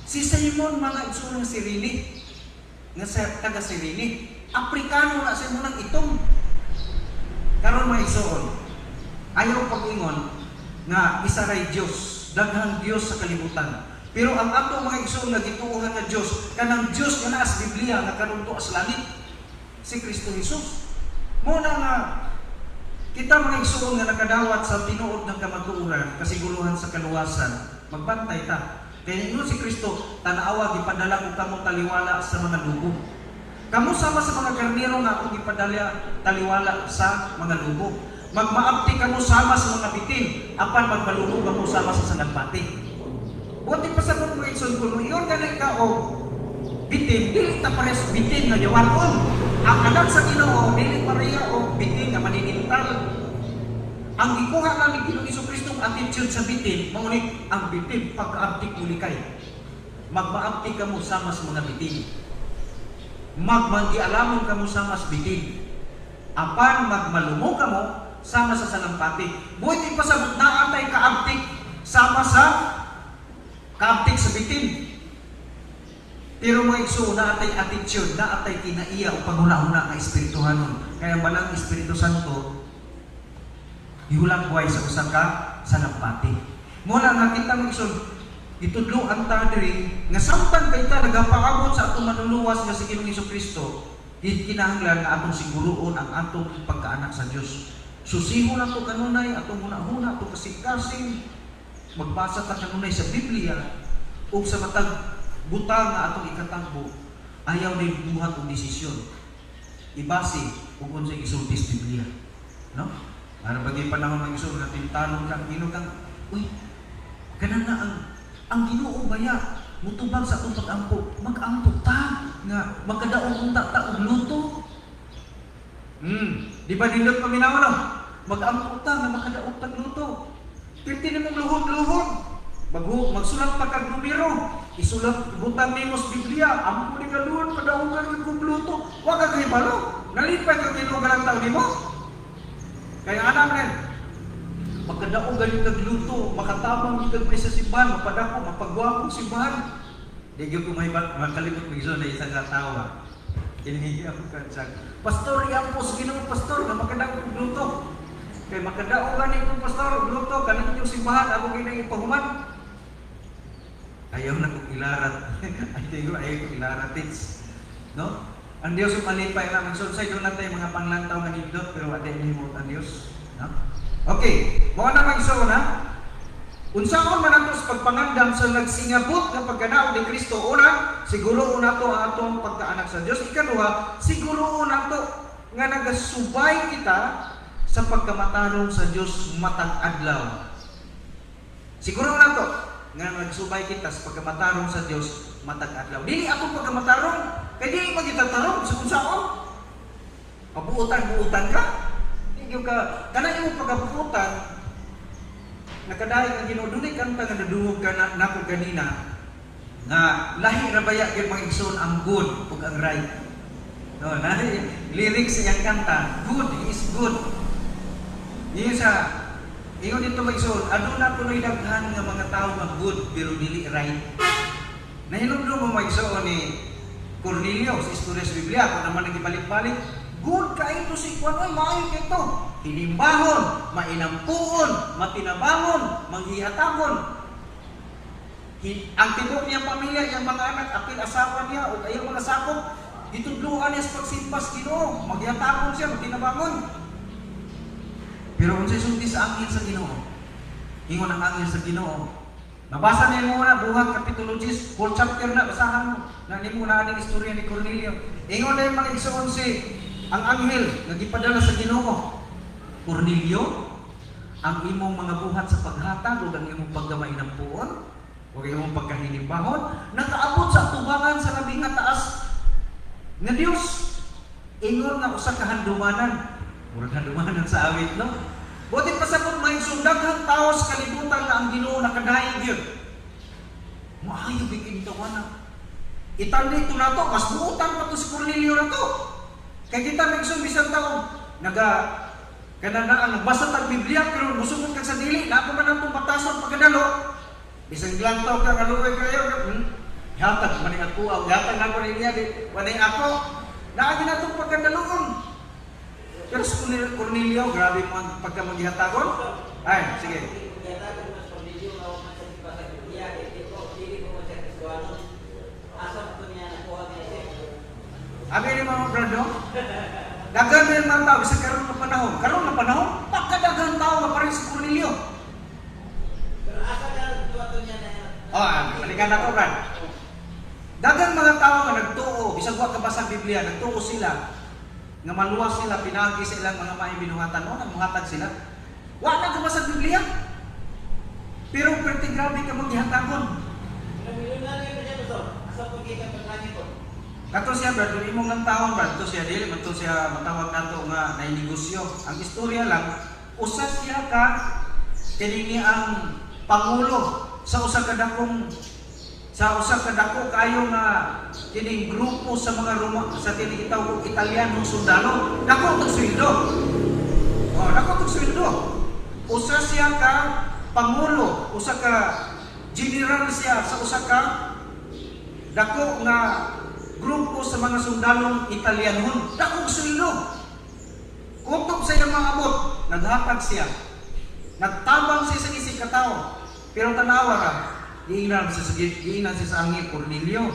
Si Simon mga igsoon ng Sirini, nga taga Sirini, Afrikano na siya mo ng itong. Karon mga igsoon, ayaw pag-ingon nga isa ray Diyos, daghang Diyos sa kalibutan. Pero ang ato mga igsoon nga gituohan nga Diyos, kanang Diyos nga naas Biblia nga karon to as langit, si Kristo Jesus. Muna nga kita mga igsoon nga nakadawat sa tinuod ng kamatuoran, kasiguruhan sa kaluwasan, magbantay ta. Kaya ingon si Kristo, tanawa gipadala ko kamo taliwala sa mga lubo. Kamo sama sa mga karnero nga akong gipadala taliwala sa mga lubo. Magmaabti kamo sama sa mga bitin, apan magbalubog kamo sama sa sanagbati. Buti pa sa mga igsoon kuno, iyon ganay ka o bitin, dili ta pares bitin nga yawaton. Ang anak sa Ginoo dili pareha o bitin nga maninintal. Ang gikuha nga ni Ginoong Jesucristo ang attitude sa bitin, mao ni ang bitin pagkaabtik mo likay. Magmaabtik kamo sama sa mga bitin. Magmangialamon kamo sama sa bitin. Apan magmalumo kamo sama sa salampati. Buti pa sa naatay kaabtik sama sa kaabtik sa bitin. Pero mga igsoon, naatay attitude, naatay kinaiya o panghuna-huna nga espirituhanon. Kaya balang Espiritu Santo, gihulang buhay sa usa ka salampati. Muna nga kita mag-isod, itudlo ang ta diri nga samtang kay ta nagapaabot sa atong manuluwas nga si Ginoong Jesucristo, kinahanglan nga atong siguruon ang atong pagkaanak sa Dios. Susiho na to kanunay atong hunahuna to kasing-kasing magbasa ta kanunay sa Biblia ug sa matag butang nga atong ikatagbo, ayaw na buhat og desisyon. Ibase ug unsay isulti sa Biblia, no? Para bagay panahon ng isul nga tintanong kang ino kang, uy, kana na ang Ginoo baya mutubag sa atong pag-ampo, mag-ampo ta nga magkadaog unta ta og luto. Di ba nindot paminaw no? Mag-ampo ta nga makadaog tag luto. Pirti nimong luhod-luhod. Magsulat pa kag numero. Isulat butang nimo sa Biblia, ampo ni kaluhod padaogan kag luto. Wa ka kay balo. Nalipay kag tinugan ang taon nimo. Kaya anak rin, magkadaogan kag luto, makatabang kag sa simbahan, mapadako, mapagwapong simbahan. Di gyud ko makalimot mig na isa ka tawa. Kinihiyam ka sa pastor yang po sa Ginoo pastor nga makadaog og luto. Kay makadaogan ni kong pastor luto kanang inyong simbahan ako ginang ipahuman. Ayaw na kong ilarat. Ayaw kong ilaratits. No? Ang Diyos yung malipay na magsunsay doon natin mga panglantaw nga nindot pero wala din himot ang Diyos. No? Okay, mga na mag-isaw na. Unsaon man ato sa pagpangandam sa nagsingabot nga pagkanaog ni Kristo. Una, siguro una to ang atong pagkaanak sa Diyos. Ikaduha, siguro una to nga nagasubay kita sa pagkamatarong sa Diyos matag adlaw. Siguro na to nga nagsubay kita sa pagkamatarong sa Diyos matag adlaw. Dili ako pagkamatarong, kay dili magitatarong sa kung saan. Pabuutan ka. Hindi ka, kanang imong pagkabuutan, nakadahig ang Ginoo dunay kanta nga nadungog ka nako ganina nga lahi ra baya gyud mga igsoon ang good ug ang right. No, nahi lyrics sa iyang kanta, good is good. Diyo sa ingon dito mag-igsoon, aduna punoy daghan nga mga tawo nga good pero dili right. Nahinumdum mo mag-igsoon ni Cornelio sa istorya sa Biblia kung naman nagibalik-balik, good ka ito si Juan, ay maayo ito. Hinimbahon, mainampuon, matinabangon, manghihatabon. Ang tibok niyang pamilya, yung mga anak, apil asawa niya, o ayaw mga sakop, itudluhan niya sa pagsimpas Ginoo, maghihatabon siya, matinabangon. Pero kung siya sulti sa angel sa Ginoo, ingon ang angel sa Ginoo, nabasa niyo muna, Buhat Kapitulo 10, 4 chapter na, basahan mo, na niyo muna ang istorya ni Cornelio. Ingon na yung mga igsoon ang anghel, nagipadala sa Ginoo, Cornelio, ang imong mga buhat sa paghatag o ang imong paggamay ng puon o ang imong pagkahinibahon nakaabot sa tubangan sa labing nga taas nga Dios. Ingon nga usa ka handumanan, murag handumanan sa awit, no? Buti pasabot may sundaghang tao sa kalibutan na ang Ginoo nakadaig gyud. Maayo bigin tawana. Itandi to nato, mas buutan pa to si Cornelio na to. Kay kita nagsun bisan taon kanang nagbasa tag Biblia pero musumot kag sa dili na ako man atong batason pagkadalo bisan glantaw ka kaluoy kayo hatag man ang ako hatag na ko niya di wanay ako naagi na itong pagkadaloon. Pero sa Cornelio grabe mo ang pagkamagihatagon. Ay sige, abi ni mga brado dagan din man tao sa karon nga panahon. Karon nga panahon, pagkadaghang tao nga pareho si Cornelio. Pero asa ka tuwato niya na Balikan ako, Brad. Daghang mga tao nga nagtuo, bisag wa ka basa Biblia, nagtuo sila nga maluwas sila, pinagi sa ilang mga maibinuhatan o nagmuhatag sila. Wa na ka basa Biblia. Pero perti grabe ka maghihatagon. Asa pagkita pagkani ko? Kato siya, Brad, kung imong ng taon, Brad, ito siya, dili, ito siya matawag nato nga nainegosyo. Ang istorya lang, usa siya ka, kinini ang pangulo sa usa ka dako kayo nga kining grupo sa mga sa tinitawag og Italianong sundalo. Dako tong sweldo. Dako tong sweldo. Usa siya ka pangulo, usa ka general siya sa usa ka dako nga grupo sa mga sundalong Italianon. Dakong sweldo. Kutob sa iyang mga abot, naghatag siya Nagtabang siya sa isig katao. Pero tanawa ra, giingnan siya sa angin, Cornelio.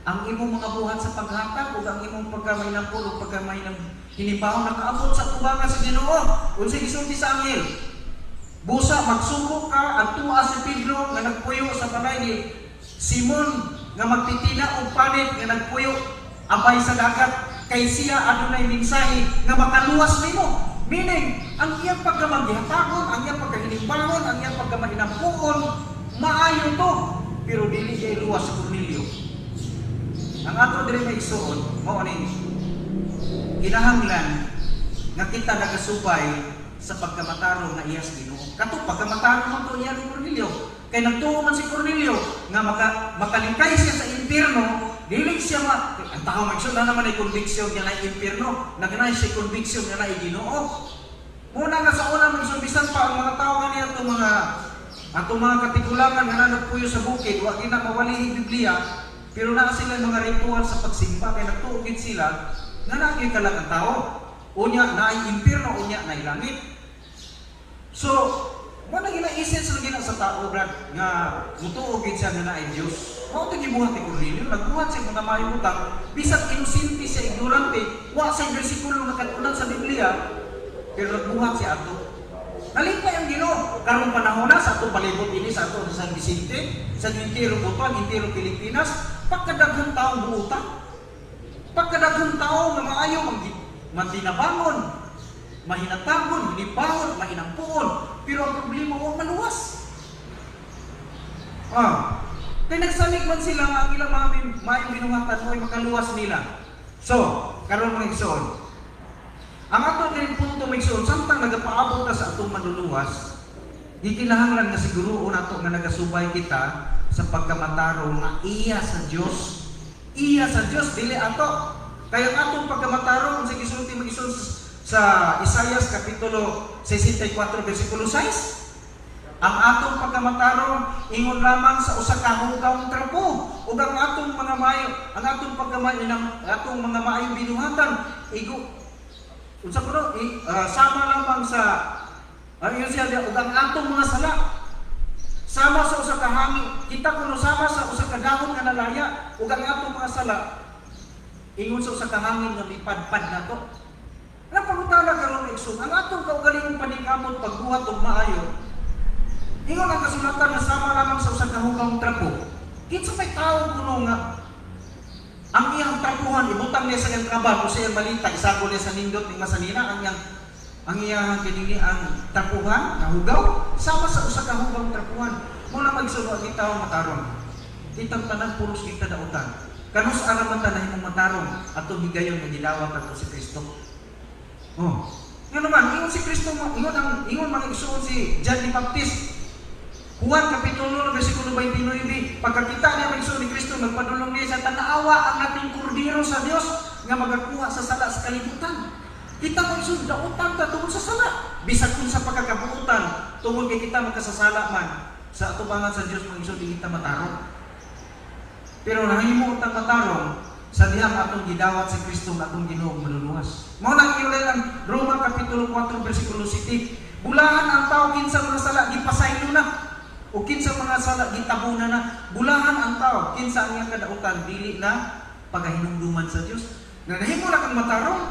Ang imong mga buhat sa paghatag ug ang imong pagkamay ng pulo, pagkamay ng hinibaw nakaabot sa tubangan sa Ginoo. Unsay gisulti sa angel? Busa magsuko ka adtua si Pedro nga nagpuyo sa balay ni Simon nga magtitina og panit nga nagpuyo abay sa dagat kay siya adunay mensahe nga makaluwas nimo. Meaning, ang iyang pagkamagihatagon, ang iyang pagkahinimbangon, ang iyang pagkamahinampuon, maayo to. Pero dili siya iluwas sa Cornelio. Ang ato diri may isuon, mao ni kinahanglan nga kita nagasubay sa pagkamatarong na iyas Ginoo. Kato pagkamatarong man to iya ni Cornelio. Kay nagtuo man si Cornelio nga makalingkay siya sa impierno, dili siya ang tao magsun na naman ay conviction niya na impierno, nagnay siya conviction niya na Ginoo. Muna nga sa una magsun bisan pa ang mga tao niya atong mga katigulangan nga nagpuyo sa bukid, wa gina mawali ang Biblia. Pero na sila mga ritual sa pagsimba kay nagtuugid sila nga naagay kalang ang tao. Unya na ay impierno, unya na ay langit. So, mo na gina-essence na gina sa tao brad nga mutuugid siya nga na ay Dios. Mao to gibuhat ni Cornelio, nagbuhat siya mga mayutang bisan inosente siya ignorante, wa sa bersikulo nakatunan sa Biblia, pero nagbuhat siya ato. Nalipay ang Ginoo karong panahon na sa atong palibot ini sa ato sa San Vicente, sa entero Butuan, entero Pilipinas, pagkadaghang taong buutan, pagkadaghang tao nga maayo magdinabangon, mahinatagon, hinibawon, mahinampuon, pero ang problema huwag maluwas. Kaya nagsalig man sila nga ang ilang mga mayong binuhatan mo ay makaluwas nila. So, karon mga igsoon, ang ato din punto mga igsoon, samtang nagapaabot na sa atong manluluwas, di kinahanglan nga siguro nato nga nagasubay kita sa pagkamatarong na iya sa Dios. Iya sa Dios dili ato. Kaya ang atong pagkamatarong sa gisulti mag-isul sa Isaias kapitulo 64 versikulo 6. Ang atong pagkamatarong ingon lamang sa usa ka hugawng trapo ug ang atong mga maayo, ang atong pagkamay ng atong mga maayong binuhatan unsa kuno sama lamang sa yun siya ug ang atong mga sala sama sa usa ka hangin. Kita kuno sama sa usa ka dahon nga nalaya ug ang atong mga sala ingon sa usa ka hangin nga mipadpad nato. Napangutana karon igsoon, ang atong kaugalingong paningkamot pagbuhat og maayo. Ingon ang kasulatan nga sama lamang sa usang kahugawng trapo. Kinsa may tao kuno nga ang iyang trapuhan ibutang niya sa iyang trabaho sa iyang balita isagol niya sa nindot ning masanina ang iyang kinini ang trapuhan nga hugaw sama sa usa ka hugawng trapuhan. Mo na magsulo kita mataron. Kitang tanan puros kita dautan. Kanus araman ta nahimong matarong atong higayon nga gidawat ato si Kristo. Nga naman, ingon si Kristo, ingon mga igsoon si John the Baptist. Juan kapitulo versikulo 29, pagkakita niya mga igsoon ni Kristo, nagpadulong niya sa tanaawa ang ating kordero sa Dios nga magakuha sa sala sa kalibutan. Kita mga igsoon, dautan ta tungkol sa sala. Bisag kung sa pagkakabuutan, tungkol kay kita magkasasala man sa atubangan sa Dios mga igsoon, di kita matarong. Pero nahimo utang matarong sa dihang atong gidawat si Kristo nga atong Ginoo maluluwas. Mao nang iulay ang Roma kapitulo 4 versikulo 7. Bulahan ang tao kinsa mga sala gipasaylo na o kinsa mga sala gitabuna na. Bulahan ang tao kinsa ang iyang kadautan dili na pagahinumduman sa Dios. Nga nahimo na kang matarong.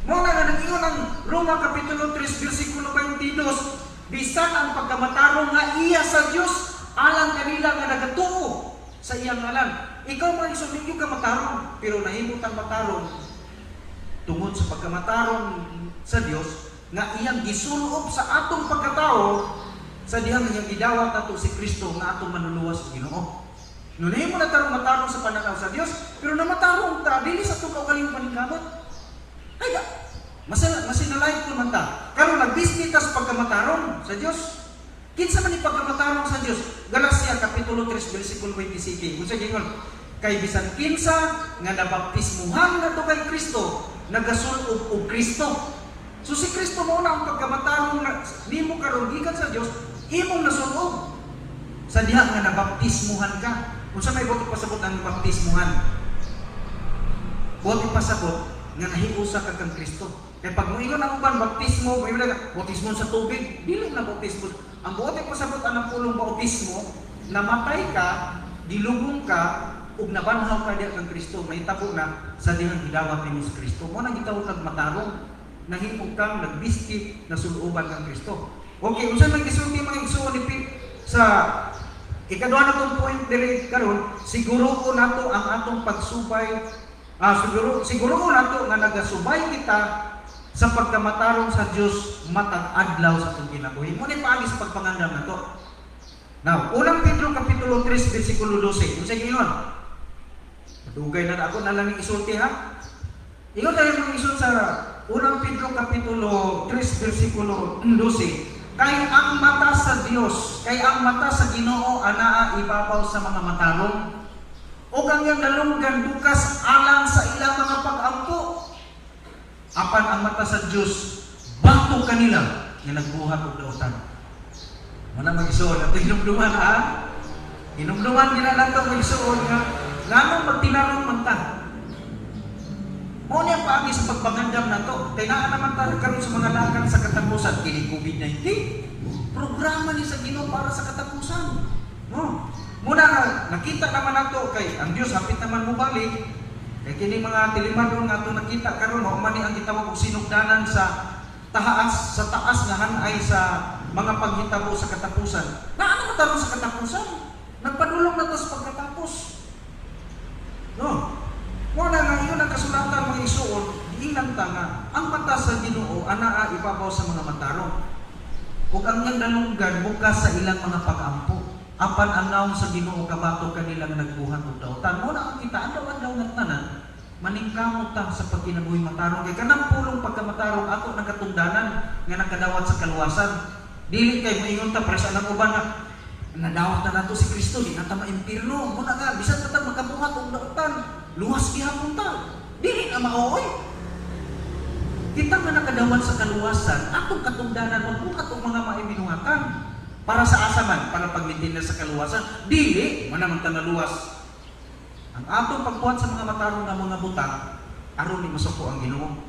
Mao na nga nag-ingon ang Roma kapitulo 3 versikulo 22. Bisan ang pagkamatarong nga iya sa Dios alang kanila nga nagatuo sa iyang ngalan. Ikaw mga igsoon, hindi ka matarong, pero nahimutan matarong tungod sa pagkamatarong sa Dios nga iyang gisulob sa atong pagkatao sa dihang iyang gidawat nato si Kristo nga atong manluluwas sa Ginoo. No nahimo na tarong matarong sa pananaw sa Dios, pero namatarong ta dili sa atong kaugalingong paningkamot. Ay da, masinalay ko man ta. Karon nagbisnitas pagkamatarong sa Dios. Kinsa man ipagkamatarong sa Dios? Galacia kapitulo 3 versikulo 27. Unsa gingon? Kay bisan kinsa nga nabaptismuhan nato kay Kristo, nagasul og Kristo. So si Kristo mo na ang pagkamatarong nimo karon gikan sa Dios, imong nasulog. Sa diha nga nabaptismuhan ka. Unsa may buti pasabot ang baptismuhan? Buti pasabot nga nahiusa ka kang Kristo. Kaya pag moingon ang uban baptismo, may baptismo sa tubig, dili na baptismo. Ang buote pasabot ang pulong baptismo, namatay ka, dilubong ka, ug nabanhaw ka diha kang Kristo, may tabo na sa dihang gidawat nimo sa Kristo. Mo nang gitawag kag matarong, nahimog kang nagbiskit na suluban kang Kristo. Okay, unsa man gisulti mga igsoon ni sa ikaduha na tong point diri karon, siguro ko nato ang atong pagsubay, siguro ko nato nga nagasubay kita sa pagkamatarong sa Dios matag adlaw sa atong kinabuhi. Mo ni paagi sa pagpangandam nato. Now, unang Pedro kapitulo 3 bersikulo 12. Unsa giingon? Dugay na ako na lang isulti ha. Ingon tayo mga isul sa unang Pedro kapitulo 3 bersikulo 12. Kay ang mata sa Dios, kay ang mata sa Ginoo anaa ibabaw sa mga matarong, o kanyang nalunggan bukas alang sa ilang mga pag-ampo. Apan ang mata sa Dios bato kanila nga nagbuhat og dautan. Mana mag-isuon ato hinumduman ha? Hinumduman gina nato mag-isuon nga nganong magtinarong man ta. Mo niya paagi sa pagpangandam nato, kay naa naman ta karon sa mga lakan sa katapusan kini COVID-19. Programa ni sa Ginoo para sa katapusan. No. Muna nakita naman nato kay ang Dios hapit naman mo balik. Kay kini mga tilimadon nga ato nakita karon mao man ni ang gitawag og sinugdanan sa taas nga hanay sa mga paghitabo sa katapusan. Naano mo sa katapusan? Nagpadulong na to sa pagkatapos. No. Muna nga iyon ang kasulatan mga isuon, diilang ta nga ang mata sa Ginoo anaa ibabaw sa mga matarong. Ug ang iyang dalunggan bukas sa ilang mga pag-ampo. Apan ang naong sa Ginoo kabato kanilang nagbuhat og dautan. Muna ang kita adlaw-adlaw nga tanan maningkamot ta sa pagkinabuhi matarong kay kanang pulong pagkamatarong ato nagkatungdanan nga nakadawat sa kaluwasan. Dili kay moingon ta presa nang uban nga nadawat na nato si Kristo di nata maimpirno. Muna nga bisan ta makabuhat og dautan, luwas gihapon ta. Dili na maoy. Kita nga nakadawat sa kaluwasan, atong katungdanan magbuhat og mga maibinuhatan. Para sa asaman, para pagmitin na sa kaluwasan, dili man naman ta naluwas. Ang atong pagbuhat sa mga matarong nga mga butang, aron ni masuko ang Ginoo.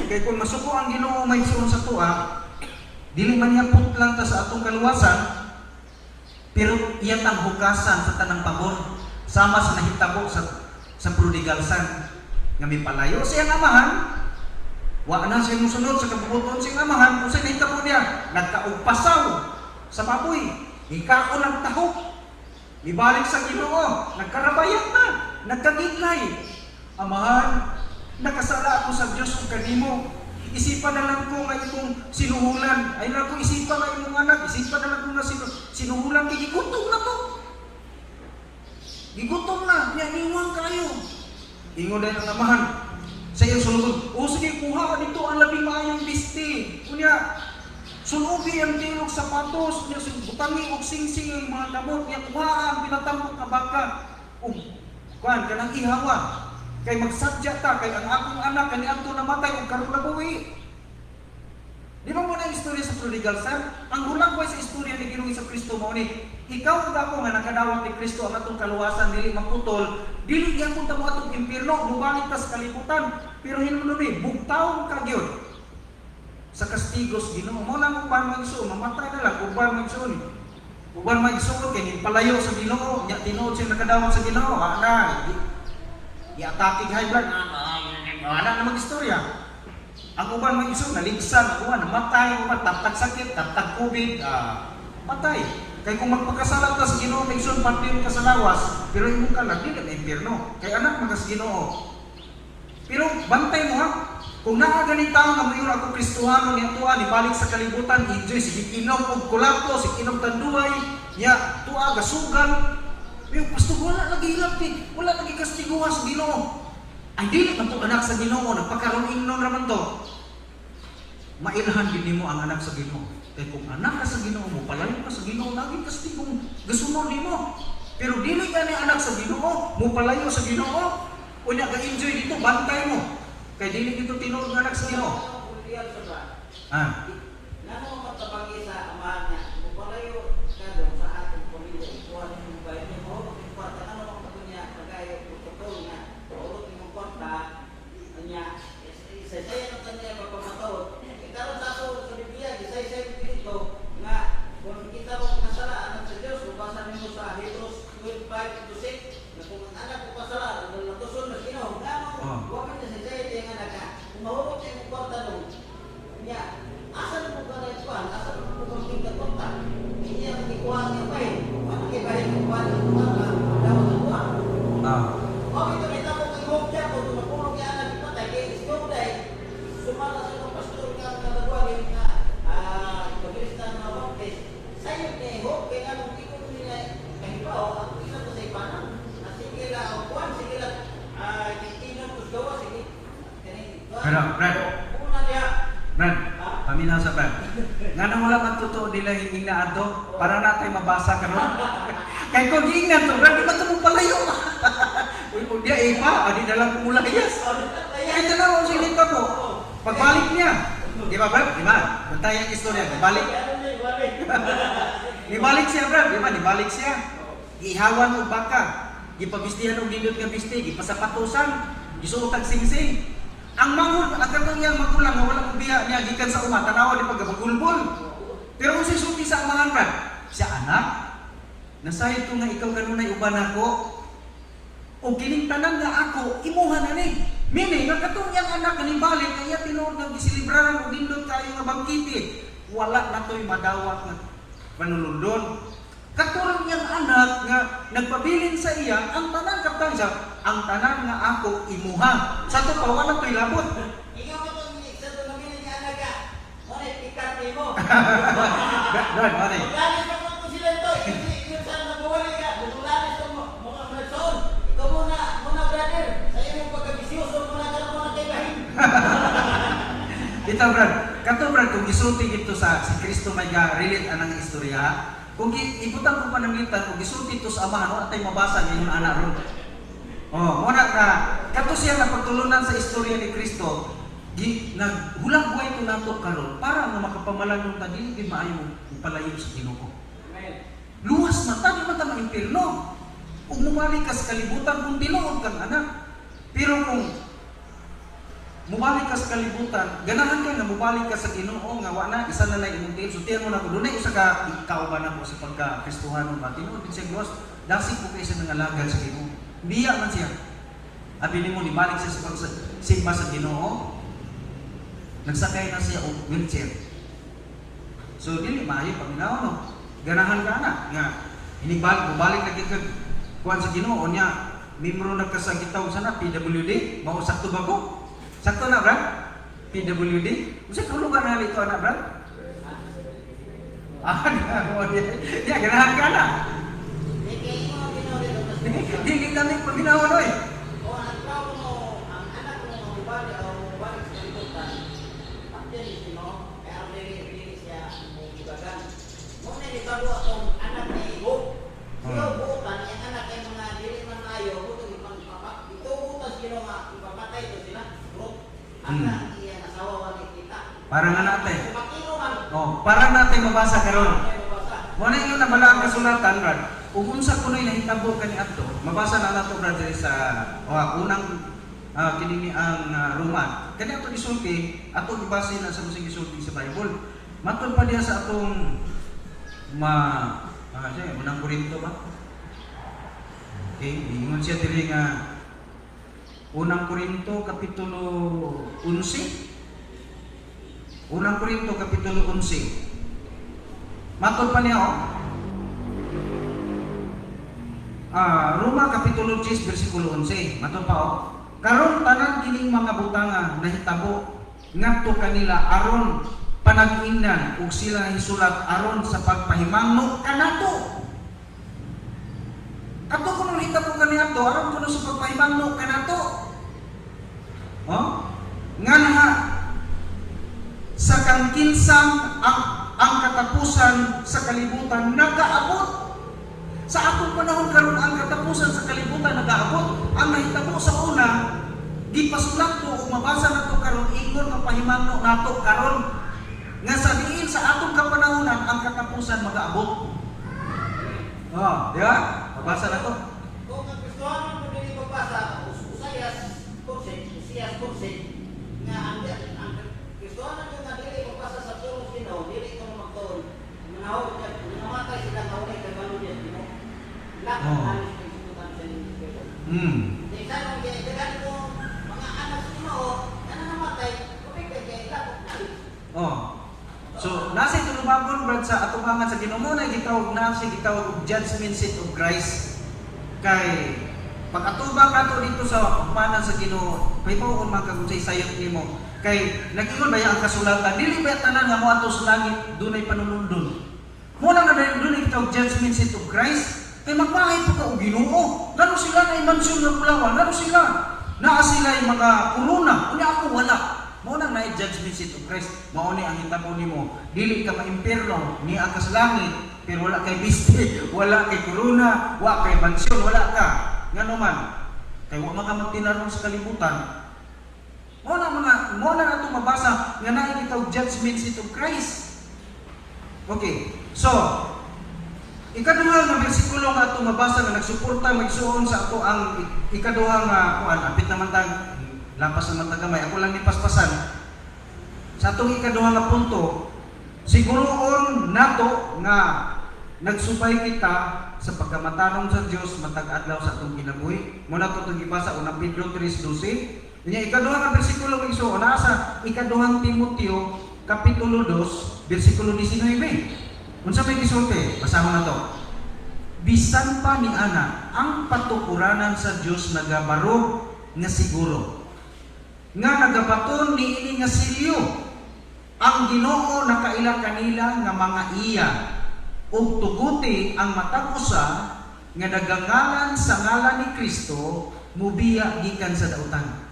Kay kung masuko ang Ginoo may suon sa tuwa, dili man niya lang ta sa atong kaluwasan, pero iya tang hugasan sa tanang pabor, sama sa nahitabo sa prodigal son nga mipalayo siyang amahan. Wa na siya musunod sa kabubuton siyang amahan, kung sa'y nahitabo niya, nagkaugpasaw sa baboy, ikaon ang tahok, ibalik sa Ginoo, nagkarabayan na, nagkagiglay. Amahan, nakasala ako sa Diyos kung kanimo. Isipan na lang ko nga imong sinuhulan. Ay lang ko isipan nga imong anak, isipan na lang ko nga sinuhulan, gigutom na to. Gigutom na, niwang kayo. Ingon na ang amahan, sa iyong sulod, o sige, kuha dito ang labing maayong bisti. Kunya, sulubi ang tilog sapatos, niya butangi og singsing ang mga kamot, niya kuha ang pinatambok nga baka. Kuhan, kanang ihawa. Kay magsadya ta, kay ang akong anak, kani ato namatay, o karoon na buwi. Di ba mo na ang istorya sa prodigal son? Ang hulang sa istorya ni Ginoong Kristo mo ni, ikaw ug ako nga nakadawat ni Kristo ang atong kaluwasan, dili maputol, dili gyapon ta mo atong impierno, mubalik ta sa kalibutan. Pero hinumdum ni, bugtaw ka gyud sa kastigos Ginoo. Mo nang uban magsuon, mamatay na lang uban magsuon. Uban magsuon kay palayo sa Ginoo, nya tinuod siya nakadawat sa Ginoo. Ana, i-atake high blood, ana na mag-istorya. Ang uban magsuon naligsan, ang uban namatay, uban taptag sakit, taptag COVID, patay. Kay kung magpakasalat ka sa Ginoo, magsuon pantin ka sa lawas, pero imong ka lang dili na impierno. Kay anak magas Ginoo. Pero bantay mo ha. Kung nakaganit tao nga mayon ako Kristohano niya tuwa, ibalik sa kalibutan, enjoy, sige kinom og kulato, sige kinom tanduay, ya tuwa, gasugan. Pero pasto, wala lagi hilapit, wala lagi kastiguha sa Ginoo. Ay dili man to anak sa Ginoo, nagpakaroon ingnon raman to. Mailhan din nimo ang anak sa Ginoo. Kaya kung anak ka sa Ginoo mo, palayo ka sa Ginoo, lagi kastigong gasunod nimo. Pero dili ka ni anak sa Ginoo, mo palayo sa Ginoo, unya ka-enjoy dito, bantay mo. Kaya dili dito tinuod ng anak sa Ginoo. Nano magtabangi sa amahan niya, mupalayo ka doon sa atong pamilya, ikuha ng bayad niyo, mahulog yung kwarta, ano naman ito niya, pagkayo, protocol niya, mahulog yung kwarta, niya, isa-saya ng kanya paminaw sa Brad. Nga nang wala man totoo nila hinging na ato, para natin mabasa karon. Kaya kung hiingan to, Brad, di ba ito mong palayo? Uy, kung dia iba, adi na lang kumulayas. Kaya tanaw ang silita ko. Pagbalik niya. Di ba, Brad? Di ba? Bantay ang istorya. Pagbalik. Nibalik siya, Brad. Di ba? Nibalik siya. Ihawan og baka. Gipabistihan og nindot nga bisti. Gipasapatusan. Gisuotag sing-sing. Ang manghod, ang katong iyang magulang nga walang ubiya niya gikan sa uma, tanawa ni pagkabagulbol. Pero kung si sulti sa amahan, Brad, siya anak, nasayod ko nga ikaw kanunay uban ako, o kining tanan nga ako, imuha na ni. Meaning, nga katong iyang anak kanibalik, kaya tinuod nga gisilibraran o nindot kayo nga bangkiti, wala na to'y madawat nga panulundon. Katulong niyang anak nga nagpabilin sa iya, ang tanan kaptang siya, ang tanan nga ako imuha. Sa to pa, wala to'y labot. Ikaw ka itong sa ito na ni anak ka. Muna, pikat mo. Brad, mali. Magalit pa kung sila ito. Yung saan nagawali ka. Butulanis ito mga manasoon. Ikaw muna brother. Sa iyo mong pagkabisyoso, muna ka na muna kay Bahim. Ito, Brad. Kato, Brad, kung isulti ito sa si Kristo may relate anang istorya, kung ibutan ko pananglitan, kung isulti ito sa amahan, wala tayong mabasa niya yung anak ron. Muna ka, kato siya na pagtulunan sa istorya ni Kristo, naghulang buhay ito nato karon para nga makapamalan ng tadili, di maayo palayo sa Ginoo. Luwas mata, di man ta ma-impirno. Kung mumalik ka sa kalibutan, kung tinuod kang anak. Pero kung mubalik ka sa kalibutan, ganahan ka na mubalik ka sa Ginoo nga wala isa na nay imong so tiyan mo na ko dunay usa ka kauban mo sa pagka-Kristohano ba tinuod din siya Dios dasig ko kay sa nangalagan sa Ginoo biya man siya abi nimo ni balik siya sa sigma sa Ginoo nagsakay na siya og wheelchair so dili maayo paminaw no ganahan ka na nga inibalik mubalik lagi ka kuan sa Ginoo nya membro nagkasagitaw sana PWD mao sakto ba ko. Sakto na, Brad? PWD? Kasi tulugan na ito, anak, Brad? Ya, ganahan ka na. Hindi kami paminawan, oy. O ang tao mo, ang anak mo ang balik sa kalibutan, actually, kaya ang really siya ang ibagan. Muna itago ang anak na ibo. Siya buutan, yung anak ay mga dili man tayo, butong ipangpapak. Ito buutan sila nga, ipapatay ito sila. Ang iya nasawa kita. Para nga natin. Makino man. Para natin mabasa karon. Muna yung nabala ang kasulatan, Brad. Kung unsa kuno'y nahitabo ka ni Adto, mabasa na nato, Brad, sa unang kinini ang Roma. Kani ato isulti, ato ibase na sa musing isulti sa Bible. Matod pa diya sa atong unang Korinto ba? Okay, ingon siya diri nga unang Korinto kapitulo 11. Unang Korinto kapitulo 11. Matod pa niya Roma kapitulo 10 bersikulo 11. Matod pa karon tanan kining mga butanga nahitabo ngadto kanila aron panag-ingnan ug sila hisulat aron sa pagpahimangno kanato. Kato kuno hitabo kaniadto aron kuno sa pagpahimangno kanato. Nga na sa kangkinsang ang katapusan sa kalibutan nagaabot. Sa atong panahon karon ang katapusan sa kalibutan nagaabot. Ang nahitabo sa una, di pasulat ko o mabasa nato karon ingon nga pahimangno nato karon nga sa diin sa atong kapanahonan ang katapusan magaabot. Di ba? Mabasa nato. Kung ang Kristohanon mo dili magbasa, Usayas 14, nga ang Kristohanon mo nga dili magbasa sa purong Ginoo, dili ko magtuon. Manahod niya, namatay sila kaunay kay Balon niya, Ginoo. Lahat ng alis ng sinutan sa Ginoo. Di sanong ginagagan mo, mga anak sa Ginoo, na namatay, kumikay kay lakot nalis. So, nasa ito lumagon, Brad, sa atubangan sa Ginoo na gitawag na siya gitawag og judgment seat of Christ. Kay pag-atubang kato dito sa umanan sa Ginoo, paypawon man kag unsay sayop nimo. Kay nag-ingon ba ang kasulatan, dili ba tanan nga moadto sa langit dunay panulundon. Mo na nga dunay gitawag judgment seat of Christ. Kay magmahay pa ka og Ginoo. Ngano sila na imansyon nga pulawan, ngano sila naa sila mga kuluna, unya ako wala. Mao nang naay judgment seat of Christ. Mao ni ang hitabo nimo. Dili ka maimpierno, ni ka sa langit, pero wala kay biste, wala kay corona, wala kay mansyon, wala ka. Ngano man? Kay wa man ka magtinarong sa kalibutan. Mao na ato mabasa nga naay itaw judgment seat of Christ. Okay. So, ikaduha nga bersikulo nga ato mabasa nga nagsuporta magsuon sa ato ang ikaduha nga kuan apit naman tag lapas naman tagamay. Ako lang ni paspasan. Sa atong ikaduha nga punto, siguroon nato nga nagsubay kita sa pagkamatarong sa Dios matag adlaw sa atong kinabuhi. Muna to itong ibasa unang Pedro 3:12. Nya ikaduha nga bersikulo nga igsuon naa sa ikaduhang Timoteo kapitulo 2 bersikulo 19. Unsa may gisulti? Basaho na to. Bisan pa ni ana ang patukuranan sa Dios nagabarog nga siguro. Nga nagabaton ni ini nga silyo. Ang Ginoo nakaila kanila nga mga iya ug tuguti ang matag usa nga nagangalan sa ngalan ni Kristo mubiya gikan sa dautan.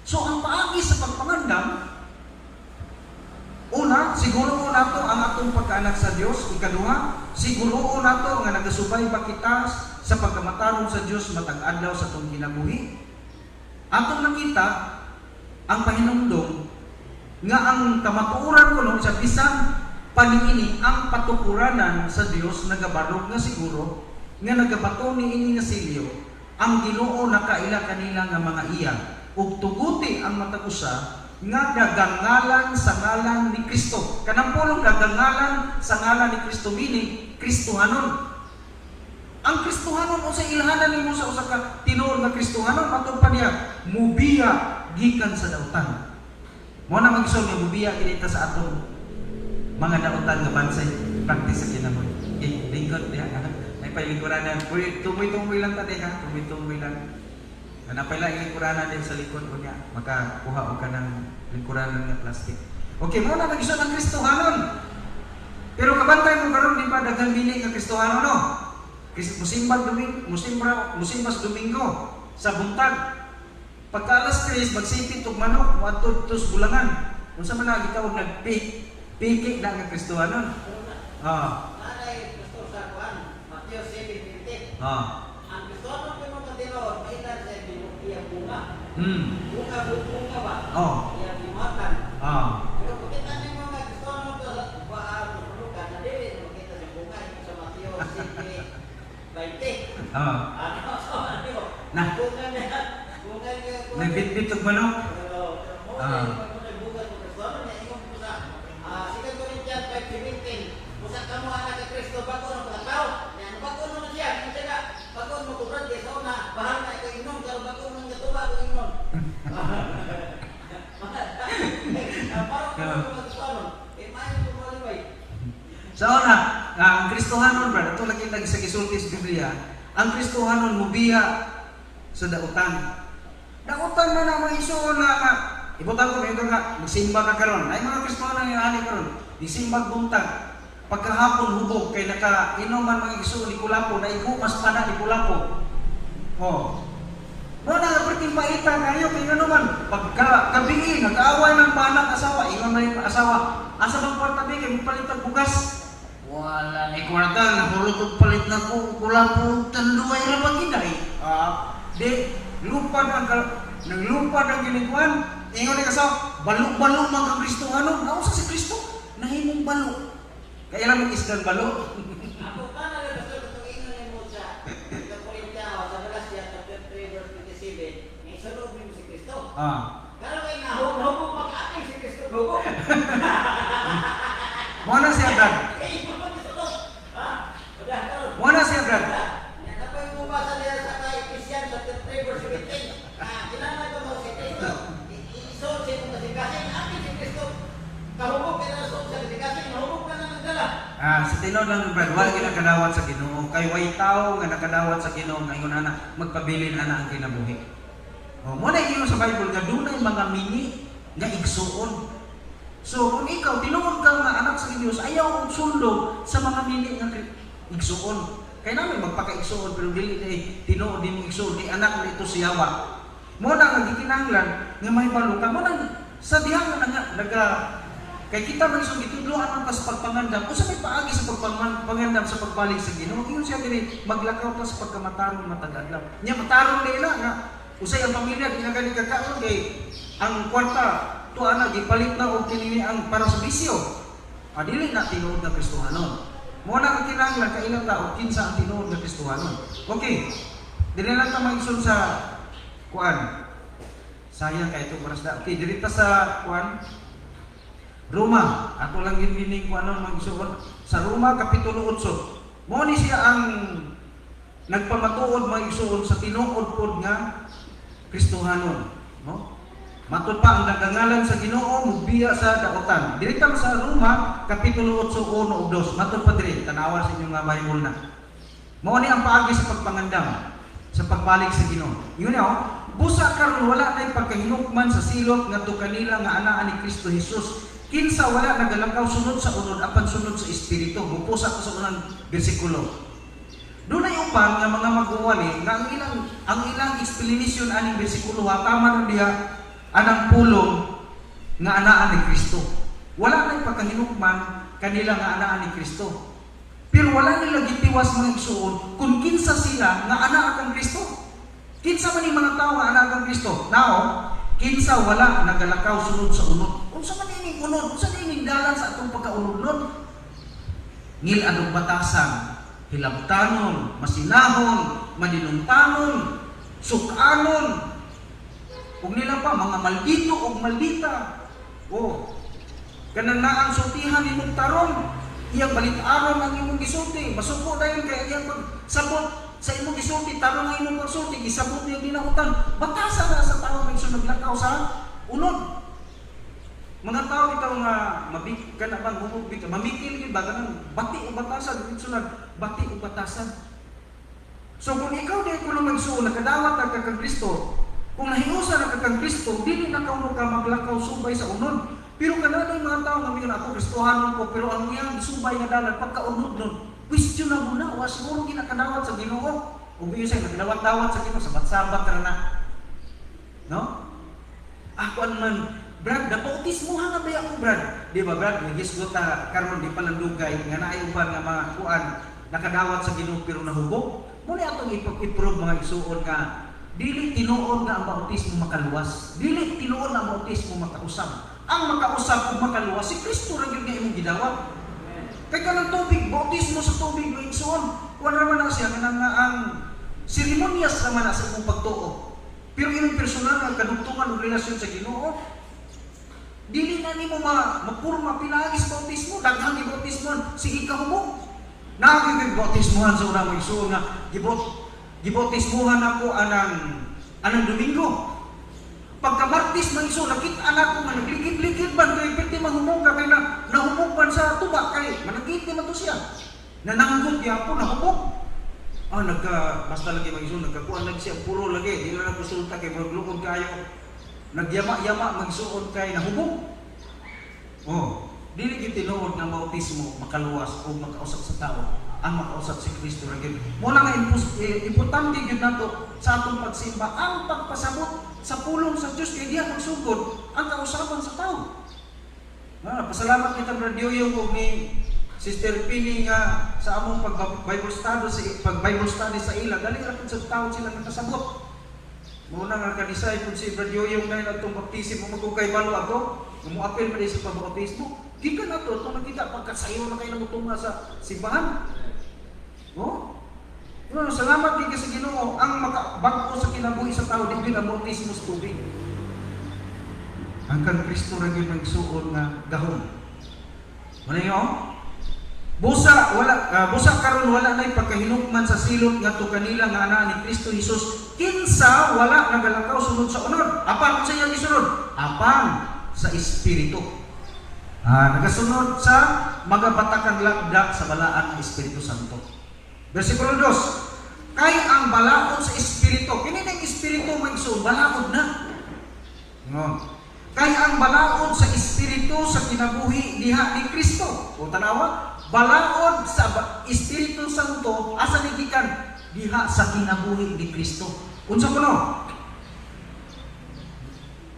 So ang paagi sa pagpangandam, una, siguro nato ang atong pagkaanak sa Dios. Ikaduha, siguro nato nga nagasubay ba kita sa pagkamatarong sa Dios matag adlaw sa atong kinabuhi. Atong nakita ang pahinumdom nga ang kamatuoran kuno sa bisan paniini ang patukuranan sa Dios nagabarog nga siguro nga nagabato ni ini nga silyo. Ang Ginoo nakaila kanila nga mga iya ug tuguti ang matag usa nga nagangalan sa ngalan ni Kristo. Kanang pulong nagangalan sa ngalan ni Kristo meaning Kristohanon. Ang Kristohanon o sa ilhanan nimo sa usa ka tinuod nga Kristohanon matud pa niya mubiya gikan sa dautan. Mo na mag-isog nga mubiya kinita sa atong mga dautan nga bansay practice sa kinabuhi. Lingkod diha may palingkuranan. Tumoy-tumoy lang ta diha, tumoy-tumoy lang. Napay lingkuranan din sa likod ko niya. Makakuha o ka ng lingkuranan ng plastic. Okay, muna mag-iso ng Kristohanon. Pero kabantay mo karon di ba daghang dili nga Kristohanon no? Musimbas Domingo sa buntag. Pagka alas 3 magsipit og manok moadto tus bulangan. Unsa man na gitawag nagpiki na nga Kristohanon. Nanay Kristo sa kuan, Mateo 7:20. Ang Kristohanon kuno kadilon mailan sa binukiya bunga. Bunga ba? Iya dimakan. Pero kung kita niyo mga Kristohanon to baal tulukan na dili makita sa bunga sa Mateo 7:20. Ano so ano? Bunga niya. Nagbitbit og manok. Second Corinthians 5:17. Musa kamo anak ni Kristo bago na pagkatao. Yan bago na siya, kinsa ka bago mo kubrad kay sa una, bahal na ikaw inom pero bago nang gatuba ko inom. Sa una, ang Kristohanon brad, ito lagi tag sa gisulti sa Biblia. Ang Kristohanon mubiya sa dautan. Dautan na naman isuon na ibutan ko ito nga, magsimba ka karon. Ay mga Kristohanon yung ani karon. Isimba buntag. Pagkahapon hubog kay nakainom man mga isuon ni Kulapo, na igumas pa na ni Kulapo. Mo na perting paita kayo kay ano man pagka-gabi nag-aaway ng panak asawa, ingon man yung asawa. Asa bang kwarta di kay palit og bugas? Wala ni kwarta, nahulog og palit na ko Kulapo tanduay ra bang giday. Di lupad ang naglupad ang ginikuan. Ingon ni asawa, balo-balo man kang Kristohanon. Nausa si Kristo nahimong balo. Kaya lang mag isdan balo. Ako pa na rin basta itong ingon mo sa Corinthians sa Galatia chapter 3 verse 27. May sulog mo si Kristo. Pero kay nahubog pag-ating si Kristo hubog. Mo na siya brad. Mo na siya brad. Yan ako yung mubasa nila sa Ephesians chapter 3 verse 17. Kailangan ko mo si Kristo. Isood siya kung kasi ating si Kristo. Kahubog kaya nasood siya kasi nahubog ka na nagdala. Sa tinod lang brad, wala ginakadawat sa Ginoo. Kay way tao nga nakadawat sa Ginoo nga ingon ana magpabilin ana ang kinabuhi. Mo na ingon sa Bible nga dunay mga mini nga igsuon. So kung ikaw tinuod ka nga anak sa Dios, ayaw og sundog sa mga mini nga igsuon. Kay namin magpaka-igsuon pero dili tinuod din mo igsuon di anak nito siyawa. Mo na nga gikinahanglan nga may balo ka mo na Sa diha nga kay kita man isong gitudloan ang tas pagpangandam o sa may paagi sa pagpangandam sa pagbalik sa Ginoo ingon siya kini maglakaw ta sa pagkamatarong matag adlaw nya matarong nila nga usay ang pamilya ginagani kakaon kay ang kwarta tuwa na gipalit na og kini ang para sa bisyo dili na tinuod nga Kristohanon mo na ang kinahanglan kailan ta og kinsa ang tinuod nga Kristohanon okay dili lang ta maigsoon sa kuan sayang kay ito oras na okay diri ta sa kuan Roma, ato lang ginbining ko ano magsuon sa Roma kapitulo 8. Mo ni siya ang nagpamatuod magsuon sa tinuod pod nga Kristohanon, no? Matud pa ang nagangalan sa Ginoo mubiya sa daotan. Diri ta sa Roma kapitulo 8 1 ug 2. Matud pa diri tanawa sa inyong nga Bible na. Mo ni ang paagi sa pagpangandam sa pagbalik sa Ginoo. Ingon niyo, busa karon wala nay pagkahinukman sa silot ngadto kanila nga anaa ni Kristo Jesus. Kinsa wala nagalakaw sunod sa unod apan sunod sa espiritu. Mupusa ko sa unang bersikulo. Doon ay upan nga mga mag-uwali nga ang ilang explanation aning bersikulo tama na diha anang pulong nga anaa ni Kristo. Wala nang pagkahinukman kanila nga anaa ni Kristo. Pero wala nila gitiwas mga igsuon kung kinsa sila nga anaa kang Kristo. Kinsa man yung mga tao nga anaa kang Kristo. Now, kinsa wala nagalakaw sunod sa unod. Unsa man ining unod? Unsa ining dalan sa atong pagkaunod-unod? Ngil adong batasan, hilabtanon, masinahon, maninungtanon, sukanon. Ug nila pa mga maldito ug maldita. Oh. Kanang naang sultihan imong taron, iyang balitaron ang imong gisulti. Masuko dayon kay iyang pagsabot sa imong gisulti, taron ang imong pagsulti, gisabot niyang dinautan. Batasan na sa tao nga iso naglakaw sa unod. Mga tao bitaw nga mabik kana bang humubik, mamikil gid ba kanang bati o batasan dito sunod, bati o batasan. So kung ikaw di ko lang magsuon nakadawat ka kang Kristo, kung nahiusa na ka kang Kristo, dili na ka maglakaw subay sa unod. Pero kanang mga tao nga mingon ako Kristohanon ko, pero ang iyang subay nga dalan pagkaunod nun, questionable na, wa siguro ginakadawat sa Ginoo. Kung biyo siya nagdawat-dawat sa Ginoo, sabat-sabat ka na. No? Ako man, Brad, napautismuhan na ba ako, Brad? Di ba, Brad? Nagisgot ta, karon di palang dugay, nga naayuban nga mga kuan, nakadawat sa Ginoo pero nahubog. Muli atong i-prove mga isuon nga, dili tinuod nga ang bautismo makaluwas. Dili tinuod nga ang bautismo makausap. Ang makausap ug makaluwas, si Kristo ra gyud nga imong gidawat. Kay kanang tubig, bautismo sa tubig mo igsoon. Kuan ra man na siya kanang ang seremonyas naman na sa imong pagtuo. Pero imong personal nga kadugtungan ug relasyon sa Ginoo, dili na nimo mapurma pinagis bautismo, daghang gibautismohan, sige ka humog. Nagiging bautismohan sa urang igsoon nga gibautismohan ako anang Domingo. Pagka Martes man iso nakita anak ko nga naglikid-likid ban kay pwede mahumog ka kay nahumog ban sa tuba kay managiti man to siya. Nananggot gyapon nahumog. Basta lagi mag-iso nagkakuan lagi siya puro lagi, di na nagkonsulta kay maglukod kayo. Nagyama-yama magsuon kay nahubog. Oh, dili gyud tinuod nga bautismo makaluwas o makausap sa tao. Ang makausap si Kristo ra gyud. Muna nga importante gyud nato sa atong pagsimba ang pagpasabot sa pulong sa Dios kay diha magsugod ang kausapan sa tao. Pasalamat kita Brad Yoyo ug ni Sister Pini nga sa among pag-Bible study sa ila dali ra pud sa tao sila nakasabot. Muna nga kanisay kung si Brad Yoyong na yun itong baptism mo magkukay balo ato, umuapil pa rin sa pag-baptismo, gikan na ito, itong nakita, pagkasayo na kayo namutunga sa simbahan. No? Salamat din sa Ginoo, ang makabagko sa kinabuhi sa tao, di ang baptismo sa tubig. Ang kang Kristo rin yung nagsuon na gahon. Wala nyo? Busa karon wala na pagkahinukman sa silot nga to kanila nga anaa ni Kristo Jesus. Kinsa wala nagalakaw sunod sa unod. Apan sa iyang isunod? Apan sa Espiritu. Nagasunod sa magabatakang lakda sa balaan ng Espiritu Santo. Versikulo 2. Kay ang balaod sa Espiritu. Kini ng Espiritu magsuon balaod na. Kay ang balaod sa Espiritu sa kinabuhi diha ni Kristo. O tanawa, balaod sa Espiritu Santo asa ni gikan diha sa kinabuhi ni Kristo. Unsa kuno?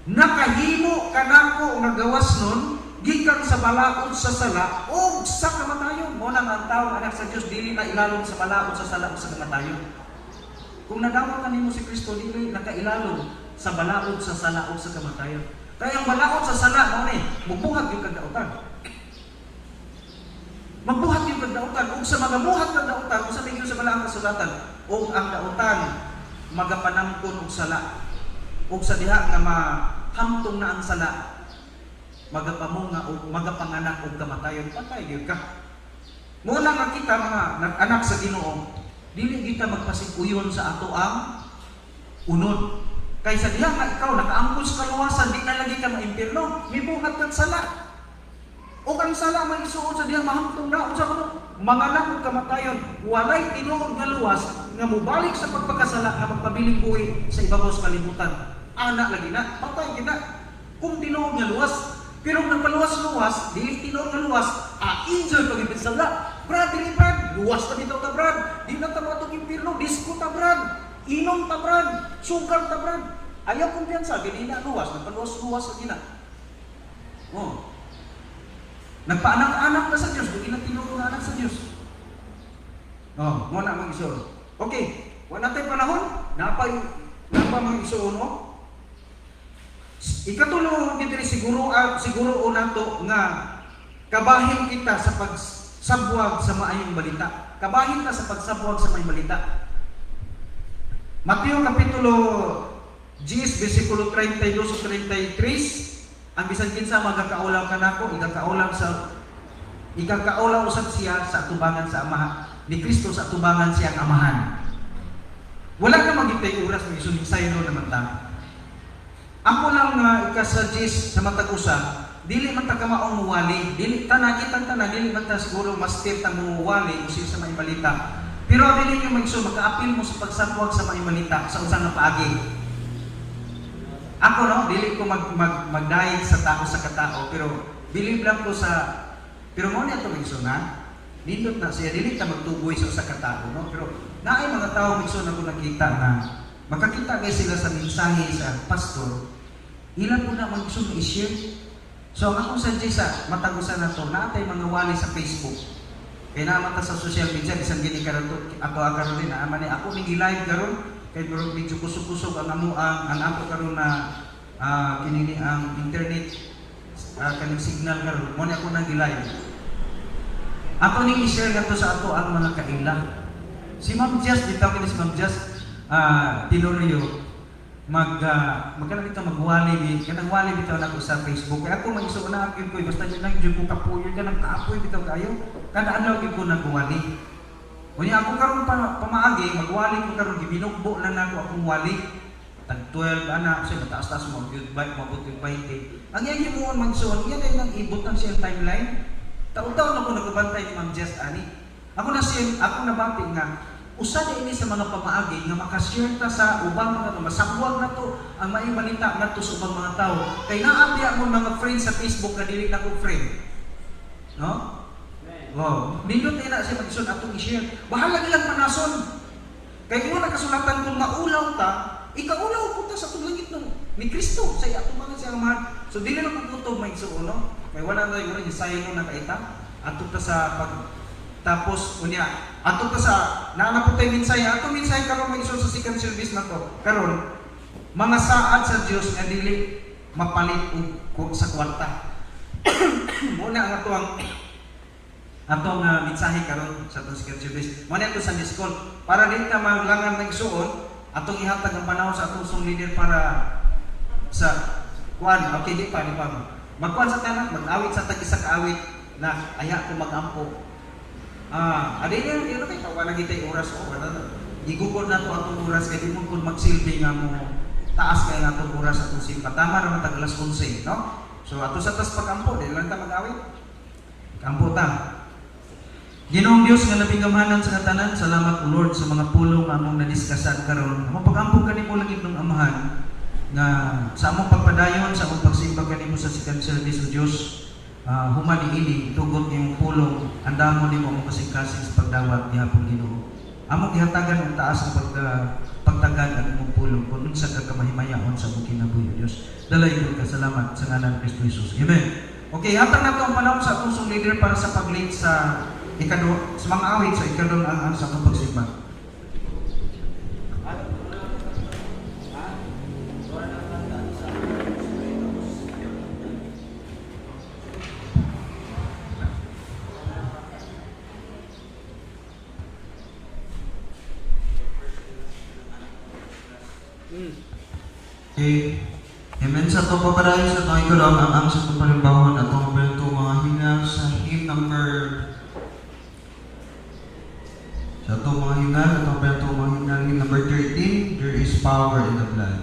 nakahimo kanako nga gawas nun gikan sa balaod sa sala o sa kamatayon. Mo nang ang tawo anak sa Dios dili na ilalom sa balaod sa sala o sa kamatayon. Kung nadawat ka nimo si Kristo, dili nakailalom sa balaod sa sala o sa kamatayon. Kaya ang balaod sa sala mo ni mubuhat yung kagdautan. Magbuhat yung kagdautan ug sa mga buhat kagdautan usa tingin sa balaang kasulatan ug ang dautan magapanamkon og sala ug sa diha nga mahamtong na ang sala magapamunga o magapanganak o kamatayon, patay gyud ka. Muna nga kita mga anak sa Ginoo, dili kita magpasiguyon sa ato ang unod. Kaysa diha nga ikaw nakaangkol sa kaluwasan, di na lagi ka maimpierno, mibuhat kang sala. O ang sala man isuod sa diha mahamtong na unsa kuno manganak og kamatayon, walay tinuod nga luwas nga mobalik sa pagpakasala nga magpabiling buhi sa ibabaw sa kalibutan. Ana lagi na, patay kita. Kung tinuod nga luwas, pero nagpaluwas-luwas, dili tinuod nga luwas, enjoy pag-ibig sa la. Brad, dili brad, luwas na bitaw ta brad, di na ta matong impierno, disco ta brad, inom ta brad, sugar ta brad. Ayaw kumpiyansa, dili na luwas, nagpaluwas-luwas sa gina. Oh. Nagpaanak-anak na sa Diyos, di na tinuod nga anak sa Diyos. Oh, mo na mag-isuon. Okay, wala tayong panahon, napa mag-isuon mo. Ikatulo dito siguro nato nga kabahin kita sa pagsabwag sa maayong balita. Kabahin ka sa pagsabwag sa maayong balita. Mateo kapitulo 10 bersikulo 32 o 33, ang bisan kinsa magkakaulaw kanako, ikakaulaw usab siya sa atubangan sa Ama ni Kristo, sa atubangan siya ang Amahan. Wala ka magitay oras ng isuning sayro naman ta. Ako lang ika-suggest sa matag usa, dili man ta kamaong muwali, dili ta nakita ta na dili man ta siguro master ta muwali usin sa may balita. Pero dili niyo maka-apil mo sa pagsabwag sa may balita sa usa nga paagi. Ako no, dili ko mag-diet sa tao sa katao, pero believe lang ko pero mo niya ito magsuna, nindot na siya, dili ta magtuboy sa usa ka tao, no? Pero naay mga tao magsuna ko nakita na makakita kayo sila sa mensahe sa pastor, ilan po na magsuna i-share. So ang akong suggest sa matagusan na to, naatay mga wali sa Facebook. Kaya naman ta sa social media, bisan gini karon to, ako rin na ni ako ning live karon. Kay pero medyo kusog-kusog ang ato karon na kinini ang internet kaning signal karon mo ni ako nang live. Ako ning i-share nato sa ato ang mga kaila. Si Ma'am Jess, bitaw kini si Ma'am Jess Tilorio magkana bitaw magwali kanang wali bitaw nako sa Facebook. Kaya ako mag-isuon na ko basta lang jud ko kapuyo kanang kaapoy bitaw kayo. Kada adlaw gyud ko nagwali. Unya ako karon pamaagi magwali ko karon gibinugbo lang nako akong wali. Tag 12 anak siya mataas-taas mo good bike mabot yung 20. Ang iya mo magsuon iya kay nang ibot ang siyang timeline. Taon-taon ako nagbantay ni Ma'am Jess ani. Ako nabati nga usa ini sa mga pamaagi nga makashare ta sa ubang mga masabwag na to ang may balita ngadto sa ubang mga tao. Kay naabya mo mga friends sa Facebook na dili na ko friend. No? Oh, nindot na siya mag-ison atong i-share. Bahala nilang manason. Kaya mo nakasulatan kung maulaw ta, ikaulaw po ta sa tulangit ni Kristo sa atong mga siyang mahal. So dili na pagkutob may isuon, no? May wala na yung sayang mo na kaita. Ato ta sa tapos unya, ato ta sa naanapot tayo minsay. Atong minsay karon may isuon sa second service na to. Karon mga saad sa Dios nga dili mapalit sa kwarta. Muna ang atong mensahe karon sa atong second service. Mo na ito sa school para din ta maglangan ng isuon atong ihatag ang panahon sa atong song leader para sa kuan. Okay, di pa magkuan sa tanan, mag-awit sa tag-isa ka-awit na aya ko mag-ampo. Adi niya kay tawa na gitay oras o wala. Igugod na to atong oras kay di mo kun magsilbi nga mo taas kay atong oras atong simpa. Tama ra matag alas 11, no? So ato sa tas pag-ampo, di lang ta mag-awit. Kampo ta. Ginoong Dios nga labing gamahanan sa katanan, salamat o Lord sa mga pulong among nadiskasan karon. Among pag-ampong kanimo langit ng Amahan nga sa among pagpadayon, sa among pagsimba kanimo sa second service o Dios, human ini tugot niyong pulong, andam mo nimo among kasing-kasing sa pagdawat ni hapon Ginoo. amo gihatagan ang taas ang pagtagad ang imong pulong kung unsa ka kamahimayaon sa imong kinabuhi, Dios. Dalay ko ka salamat sa ngalan ni Kristo Jesus. Amen. Okay, hatag na ang panahon sa atong leader para sa pag-lead sa sa mga awit sa ikadong ang sa atong pagsimba. Okay. Amen sa ito papadayon sa ito ikaw ang sa ito palimbahon at itong bento mga hinga sa hymn number sa ito mga hinga at itong bento mga hinga hymn number 13, There is Power in the Blood.